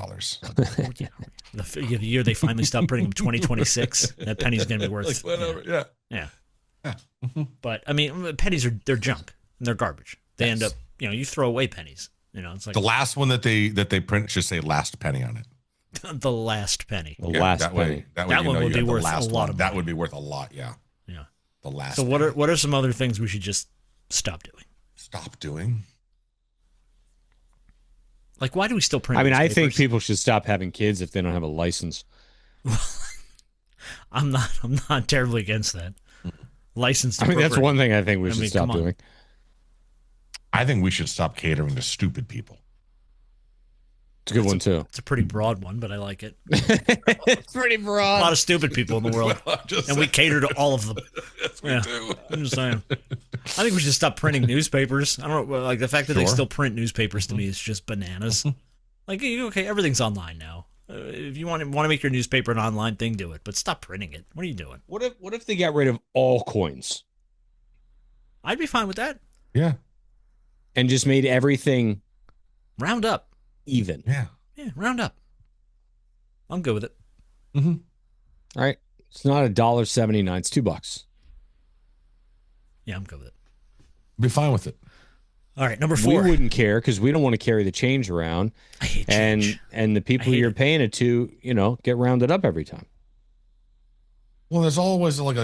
B: Yeah. The year they finally stop printing them, 2026, that penny's going to be worth.
A: Like whatever. Yeah.
B: Yeah. But I mean, pennies they're junk and they're garbage. They end up, you throw away pennies. It's like
A: The last one that they print should say last penny on it.
B: the last penny.
C: The last penny.
A: That
B: one would be worth a lot of money.
A: That would be worth a lot, yeah.
B: Yeah.
A: The last
B: So what are some other things we should just stop doing?
A: Stop doing?
B: Like, why do we still print
C: I
B: newspapers?
C: think people should stop having kids if they don't have a license.
B: I'm not terribly against that. Licensed.
C: That's one thing I think we should stop doing.
A: I think we should stop catering to stupid people.
C: It's a good one, too.
B: It's a pretty broad one, but I like it.
C: It's pretty broad.
B: A lot of stupid people in the world, and we cater to all of them.
A: Yes, we do.
B: I'm just saying. I think we should stop printing newspapers. I don't know, like the fact that they still print newspapers to me is just bananas. Like, okay, everything's online now. If you want to make your newspaper an online thing, do it, but stop printing it. What are you doing?
C: What if they got rid of all coins?
B: I'd be fine with that.
A: Yeah.
C: And just made everything
B: round up.
C: Even.
A: Yeah,
B: round up. I'm good with it.
C: Mm-hmm. All right. It's not $1.79. It's $2.
B: Yeah, I'm good with it.
A: Be fine with it.
B: All right, number 4.
C: We wouldn't care because we don't want to carry the change around.
B: I hate change.
C: And the people you're paying it to, get rounded up every time.
A: Well, there's always like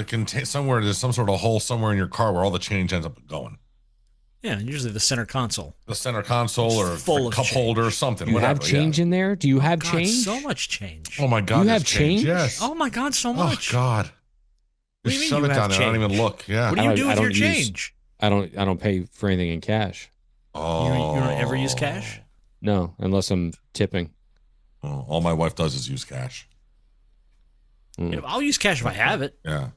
A: somewhere there's some sort of hole somewhere in your car where all the change ends up going.
B: Yeah, usually the center console.
A: The center console or
B: full
A: the cup holder or something.
C: Do you have change in there? Do you have
B: God,
C: change?
B: So much change.
A: Oh my God!
C: You have change?
A: Yes.
B: Oh my God, so much.
A: Oh God!
B: What do you
A: Just
B: mean
A: shut
B: you
A: it down
B: have
A: there. I don't
B: change?
A: even look. Yeah.
B: What do you do with your change?
C: I don't pay for anything in cash.
A: Oh.
B: You don't ever use cash?
C: No, unless I'm tipping.
A: Oh, all my wife does is use cash.
B: I'll use cash if I have it.
A: Yeah.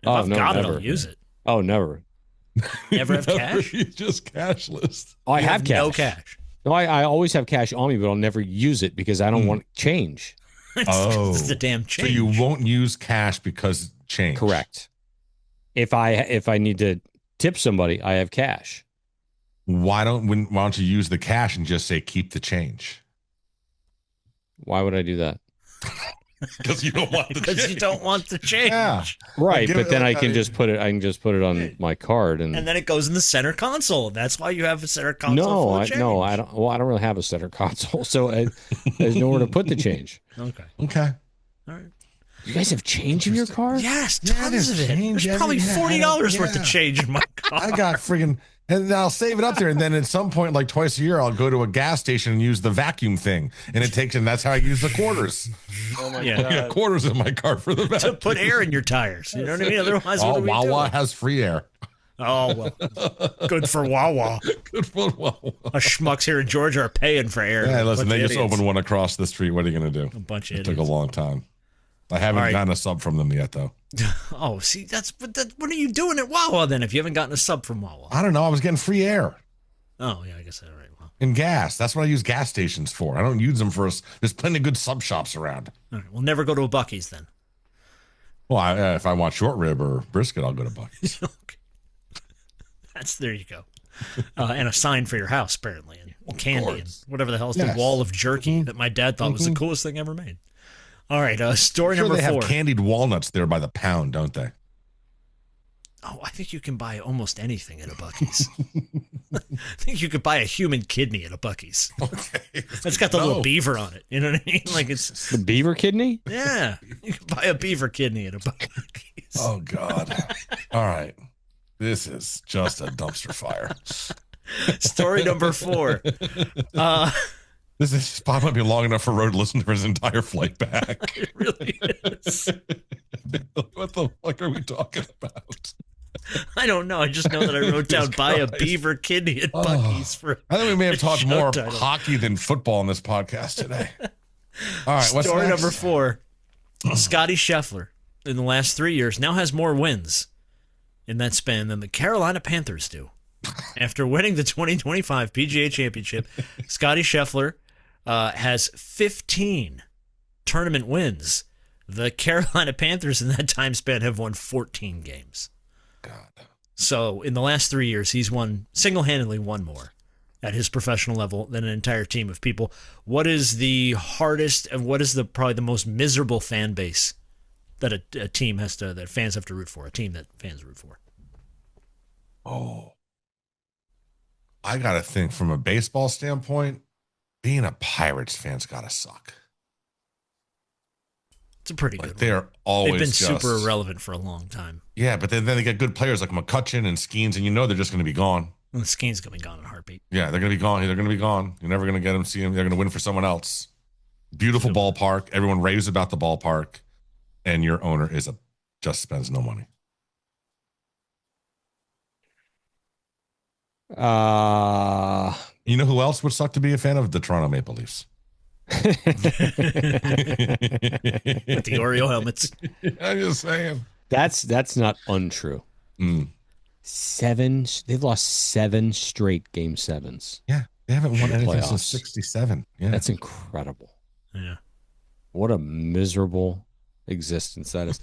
B: If I've got it, I'll use it.
C: Oh, never.
B: Never have cash?
A: You just cashless.
C: Oh, I have cash.
B: No cash.
C: No, I always have cash on me, but I'll never use it because I don't want change.
B: It's the damn change.
A: So you won't use cash because change.
C: Correct. If I need to tip somebody, I have cash.
A: Why don't you use the cash and just say keep the change?
C: Why would I do that?
A: Because you don't want the
B: because
A: change.
B: you don't want the change.
A: Yeah.
C: Right, but then I can just put it on my card and
B: then it goes in the center console. That's why you have a center console.
C: I don't. Well, I don't really have a center console, so there's nowhere to put the change.
B: Okay. All right.
C: You guys have change in your car?
B: Yes, tons of it.
A: change
B: There's probably $40 worth of
A: yeah.
B: change in my car.
A: I got friggin' and I'll save it up there, and then at some point, like twice a year, I'll go to a gas station and use the vacuum thing, and that's how I use the quarters.
C: Oh my
A: I got quarters in my car for the vacuum.
B: To put air in your tires. You know what I mean? Otherwise, what are we
A: Wawa
B: doing?
A: has free air.
B: Oh, well. Good for Wawa.
A: Good for Wawa.
B: Us schmucks here in Georgia are paying for air.
A: Yeah, listen, they
B: Bunch of
A: just
B: idiots.
A: opened one across the street. What are you going to do?
B: A bunch of
A: It took
B: idiots.
A: a long time. I haven't gotten a sub from them yet, though.
B: Oh, see, what are you doing at Wawa then if you haven't gotten a sub from Wawa?
A: I don't know. I was getting free air
B: Oh, yeah, I guess that's right. Well,
A: and gas. That's what I use gas stations for. I don't use them for us. There's plenty of good sub shops around.
B: all right, we'll never go to a Buc-ee's then.
A: Well, if I want short rib or brisket, I'll go to Buc-ee's.
B: Okay. There you go. And a sign for your house, apparently, and candy and whatever the hell is the wall of jerky that my dad thought was the coolest thing ever made. All right, story
A: Sure,
B: number
A: they
B: 4.
A: have candied walnuts there by the pound, don't they?
B: Oh, I think you can buy almost anything at a Buc-ee's. I think you could buy a human kidney at a Buc-ee's.
A: Okay.
B: It's got the little beaver on it. You know what I mean? Like it's
C: The beaver kidney?
B: yeah. You can buy a beaver kidney at a Buc-ee's.
A: Oh, God. All right. This is just a dumpster fire.
B: Story number 4.
A: This spot might be long enough for Road to listen to his entire flight back.
B: It really is.
A: What the fuck are we talking about?
B: I don't know. I just know that I wrote down buy a beaver kidney at Buc-ee's for.
A: I think we may have talked
B: show
A: more
B: title.
A: hockey than football in this podcast today. All right, what's
B: Story
A: next?
B: number 4. Scotty Scheffler, in the last 3 years, now has more wins in that span than the Carolina Panthers do. After winning the 2025 PGA Championship, Scotty Scheffler has 15 tournament wins. The Carolina Panthers in that time span have won 14 games.
A: God.
B: So in the last 3 years, he's single-handedly won more at his professional level than an entire team of people. What is the hardest and what is probably the most miserable fan base that a team that fans have to root for? A team that fans root for.
A: Oh. I got to think from a baseball standpoint, being a Pirates fan's got to suck.
B: It's a pretty good
A: They're
B: one.
A: always
B: They've been super irrelevant for a long time.
A: Yeah, but then they get good players like McCutcheon and Skeens, and they're just going to be gone.
B: And Skeens going to be gone in a heartbeat.
A: Yeah, they're going to be gone. They're going to be gone. You're never going to get them, see them. They're going to win for someone else. Beautiful ballpark. Everyone raves about the ballpark. And your owner just spends no money. You know who else would suck to be a fan of? The Toronto Maple Leafs.
B: With the Oriole helmets.
A: I'm just saying.
C: That's not untrue. They've lost 7 straight game 7s.
A: Yeah. They haven't won anything
C: Playoffs.
A: since 67. Yeah.
C: That's incredible.
B: Yeah.
C: What a miserable existence that is.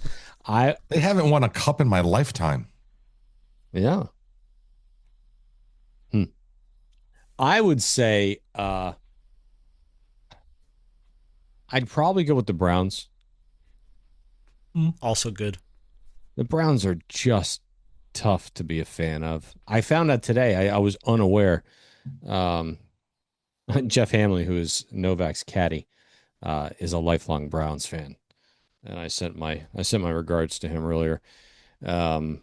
A: They haven't won a cup in my lifetime.
C: Yeah. I would say I'd probably go with the Browns.
B: Also good.
C: The Browns are just tough to be a fan of. I found out today, I was unaware. Jeff Hamley, who is Novak's caddy, is a lifelong Browns fan. And I sent my regards to him earlier. Look,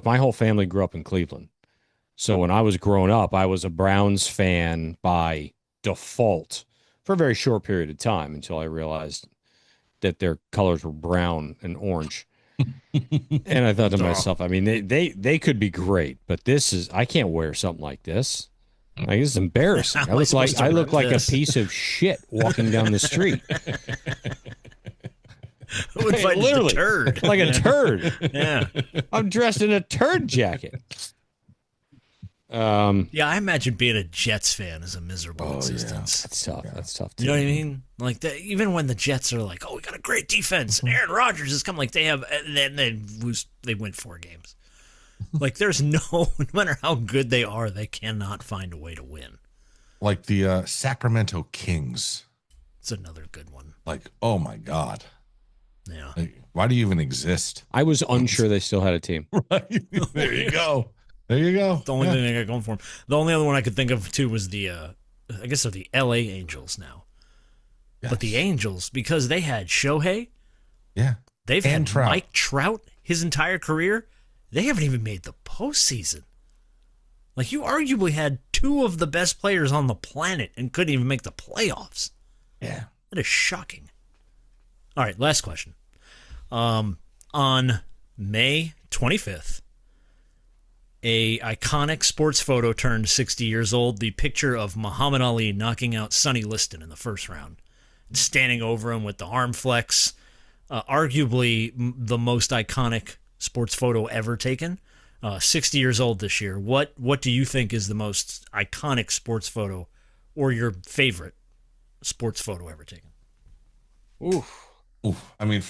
C: my whole family grew up in Cleveland. So when I was growing up, I was a Browns fan by default for a very short period of time until I realized that their colors were brown and orange. And I thought to myself, they could be great, but I can't wear something like this. Like, this is embarrassing. I look like a piece of shit walking down the street.
B: Who would fight
C: literally
B: a turd?
C: Like a turd.
B: Yeah.
C: I'm dressed in a turd jacket.
B: Yeah, I imagine being a Jets fan is a miserable existence.
C: That's tough.
B: Yeah.
C: That's tough too.
B: You know what I mean? Like even when the Jets are like, "Oh, we got a great defense," and Aaron Rodgers has come, like they have, and then they win 4 games. Like there's no matter how good they are, they cannot find a way to win.
A: Like the Sacramento Kings.
B: It's another good one.
A: Like, oh my God.
B: Yeah.
A: Like, why do you even exist?
C: I was unsure they still had a team.
A: Right. There you go. There you go.
B: The only thing they got going for them. The only other one I could think of too was the, I guess they're the LA Angels now. Yes. But the Angels, because they had Shohei, they've had Trout. Mike Trout his entire career. They haven't even made the postseason. Like you arguably had 2 of the best players on the planet and couldn't even make the playoffs.
A: Yeah,
B: that is shocking. All right, last question. On May 25th. A iconic sports photo turned 60 years old. The picture of Muhammad Ali knocking out Sonny Liston in the first round, standing over him with the arm flex. Arguably the most iconic sports photo ever taken. 60 years old this year. What do you think is the most iconic sports photo, or your favorite sports photo ever taken?
C: Oof.
A: I mean,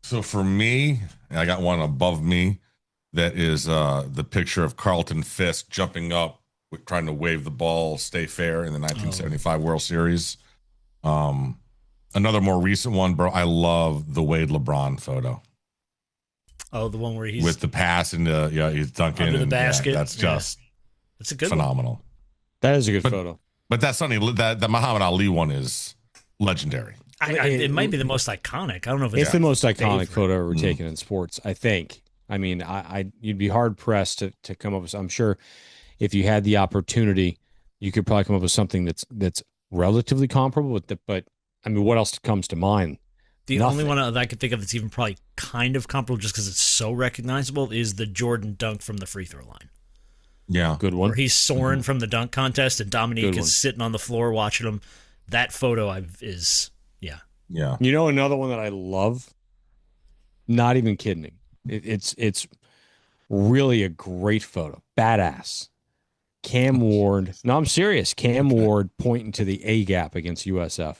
A: so for me, I got one above me. That is the picture of Carlton Fisk jumping up, trying to wave the ball, stay fair in the 1975 World Series. Another more recent one, bro. I love the Wade LeBron photo.
B: Oh, the one where he's
A: with the pass and he's dunking
B: under the basket.
A: That's just
B: that's a good
A: phenomenal.
B: One.
C: That is a good photo.
A: But that Muhammad Ali one is legendary.
B: It might be the most iconic. I don't know if it's
C: the most iconic photo ever taken in sports, I think. I mean, you'd be hard pressed to come up with. I'm sure if you had the opportunity, you could probably come up with something that's relatively comparable with it. But I mean, what else comes to mind?
B: The only one that I could think of that's even probably kind of comparable, just because it's so recognizable, is the Jordan dunk from the free throw line.
A: Yeah,
C: good one.
B: Where he's soaring from the dunk contest, and Dominique is sitting on the floor watching him. That photo is.
A: Yeah.
C: You know another one that I love? Not even kidding. It's really a great photo. Badass. Cam Ward. No, I'm serious. Cam Ward pointing to the A gap against USF.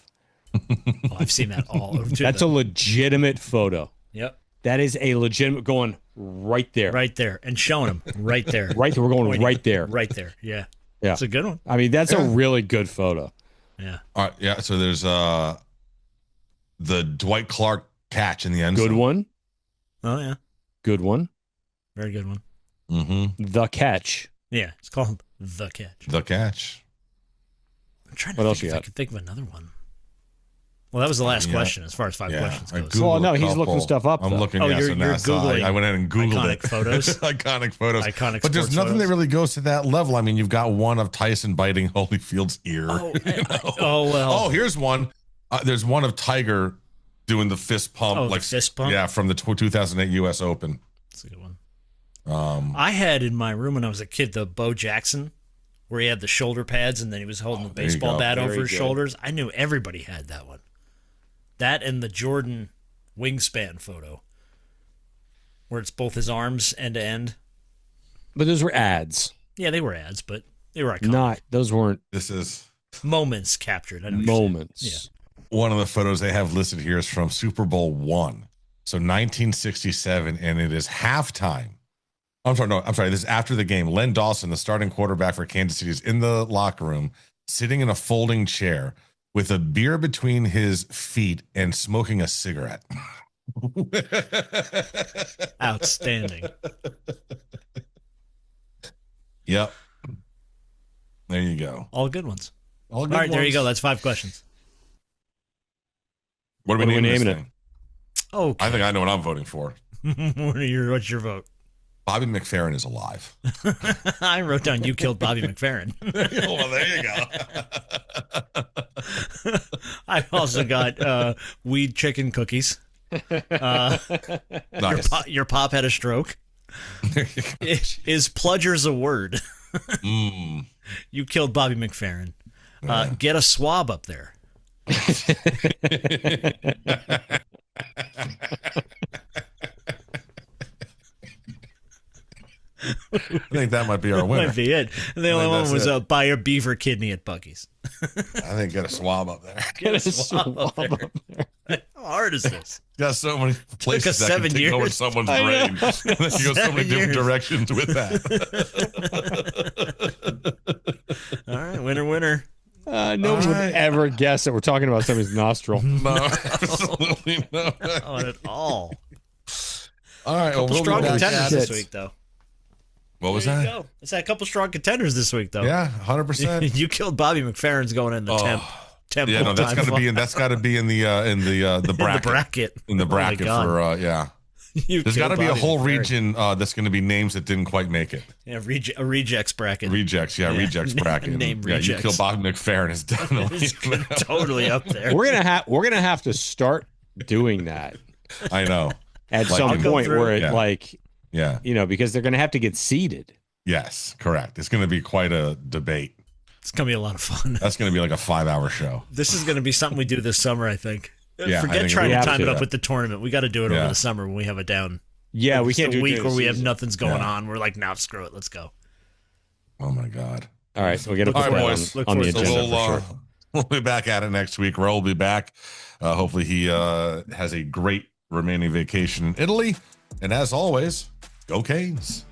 B: Oh, I've seen that all over.
C: That's a legitimate photo.
B: Yep.
C: That is a legitimate going right there.
B: Right there. And showing him right there.
C: Right there. We're going right there.
B: Right there. Yeah.
C: Yeah.
B: It's a good one.
C: I mean, that's a really good photo.
B: Yeah.
A: All right. Yeah. So there's the Dwight Clark catch in the end zone.
C: Good one.
B: Oh, yeah.
C: Good one.
B: Very good one.
C: The Catch.
B: Yeah, it's called The Catch.
A: The Catch.
B: I'm trying
C: What
B: to
C: else
B: think
C: you
B: if I
C: got?
B: could think of another one. Well, that was the last question as far as 5 questions
A: I
B: goes.
A: Googled
C: Well, no,
A: a
C: he's
A: couple.
C: looking stuff up,
A: I'm
C: though.
A: looking.
B: Oh,
A: yes,
B: you're
A: and that's-
B: Googling
A: I went in and Googled
B: iconic
A: it.
B: photos?
A: Iconic photos.
B: Iconic
A: but there's
B: sports
A: nothing that
B: photos.
A: really goes to that level. I mean, you've got one of Tyson biting Holyfield's ear.
B: Well.
A: Oh, here's one. There's one of Tiger doing the fist pump.
B: Oh, the fist pump?
A: Yeah, from the 2008 U.S. Open.
B: That's a good one. I had in my room when I was a kid the Bo Jackson, where he had the shoulder pads and then he was holding the
A: there you
B: baseball
A: go.
B: bat
C: Very
B: over his
C: good.
B: shoulders. I knew everybody had that one. That and the Jordan wingspan photo, where it's both his arms end to end.
C: But those were ads.
B: Yeah, they were ads, but they were iconic.
C: Those weren't
A: This is
B: Moments captured. I know what you're saying.
C: moments.
A: one of the photos they have listed here is from Super Bowl I. So 1967, and it is halftime. I'm sorry. This is after the game. Len Dawson, the starting quarterback for Kansas City, is in the locker room, sitting in a folding chair with a beer between his feet and smoking a cigarette.
B: Outstanding.
A: Yep. There you go.
B: All good ones.
A: All
B: All right, there you go. That's 5 questions.
A: What are we
C: What are we
A: naming
C: naming
A: this thing?
B: Okay.
A: I think I know what I'm voting for.
B: What's your vote?
A: Bobby McFerrin is alive.
B: I wrote down you killed Bobby McFerrin.
A: Well, there you go.
B: I also got weed chicken cookies.
A: Nice.
B: Your pop had a stroke.
A: There you go.
B: Is pludgers a word?
A: Mm.
B: You killed Bobby McFerrin. Get a swab up there.
A: I think that might be our winner.
B: Might be it. And the only one was buy a beaver kidney at Buc-ee's.
A: I think get a swab up there.
B: Get a swab up there. How hard is this?
A: Got so many places that
B: 7
A: can take over
B: years.
A: someo's brain. You go so
B: 7
A: many different
B: years.
A: directions with that.
B: All right, winner.
C: No one would ever guess that we're talking about somebody's nostril.
A: No, absolutely not.
B: Not at all.
A: All right, well, we'll
B: Strong
A: be back
B: contenders
A: at
B: this
A: it.
B: week, though.
A: What was
B: There you
A: that?
B: go. It's a couple strong contenders this week, though.
A: Yeah, 100%.
B: You killed Bobby McFerrin's going in the temp.
A: Yeah, no, that's got to be in. That's got to be in the bracket.
B: The bracket.
A: In the
B: Oh my
A: bracket
B: God.
A: for yeah. There's got to be a whole region that's going to be names that didn't quite make it.
B: Yeah, a rejects bracket.
A: Rejects, yeah, rejects bracket.
B: Name
A: yeah,
B: rejects.
A: you kill Bobby McFerrin is definitely.
B: It's totally up there.
C: We're gonna have to start doing that
A: I know.
C: at
A: Like,
C: some
A: I'll go
C: point
B: through.
C: where it
A: Yeah. Yeah.
C: because they're gonna have to get seeded.
A: Yes, correct. It's going to be quite a debate.
B: It's going to be a lot of fun.
A: That's going to be like a 5-hour show.
B: This is going to be something we do this summer, I think.
A: Yeah, I
B: Forget
A: think
B: trying
C: we
B: to
C: have
B: time it
C: to.
B: up with the tournament. We got to do it over
A: Yeah.
B: the summer when we have a down.
C: Yeah, we
B: Just
C: can't
B: a
C: do it
B: week
C: during
B: where
C: the
B: we have
C: season.
B: nothing's going
A: Yeah.
B: on. We're like, nah, screw it. Let's go.
A: Oh my God.
C: All right, we'll get
B: Look
C: it
A: All right,
B: forward-
A: boys.
B: look
C: on the
B: forward to
C: agenda
B: it.
C: for sure.
A: We'll be back at it next week. Ro will be back. Hopefully he has a great remaining vacation in Italy. And as always, go Canes.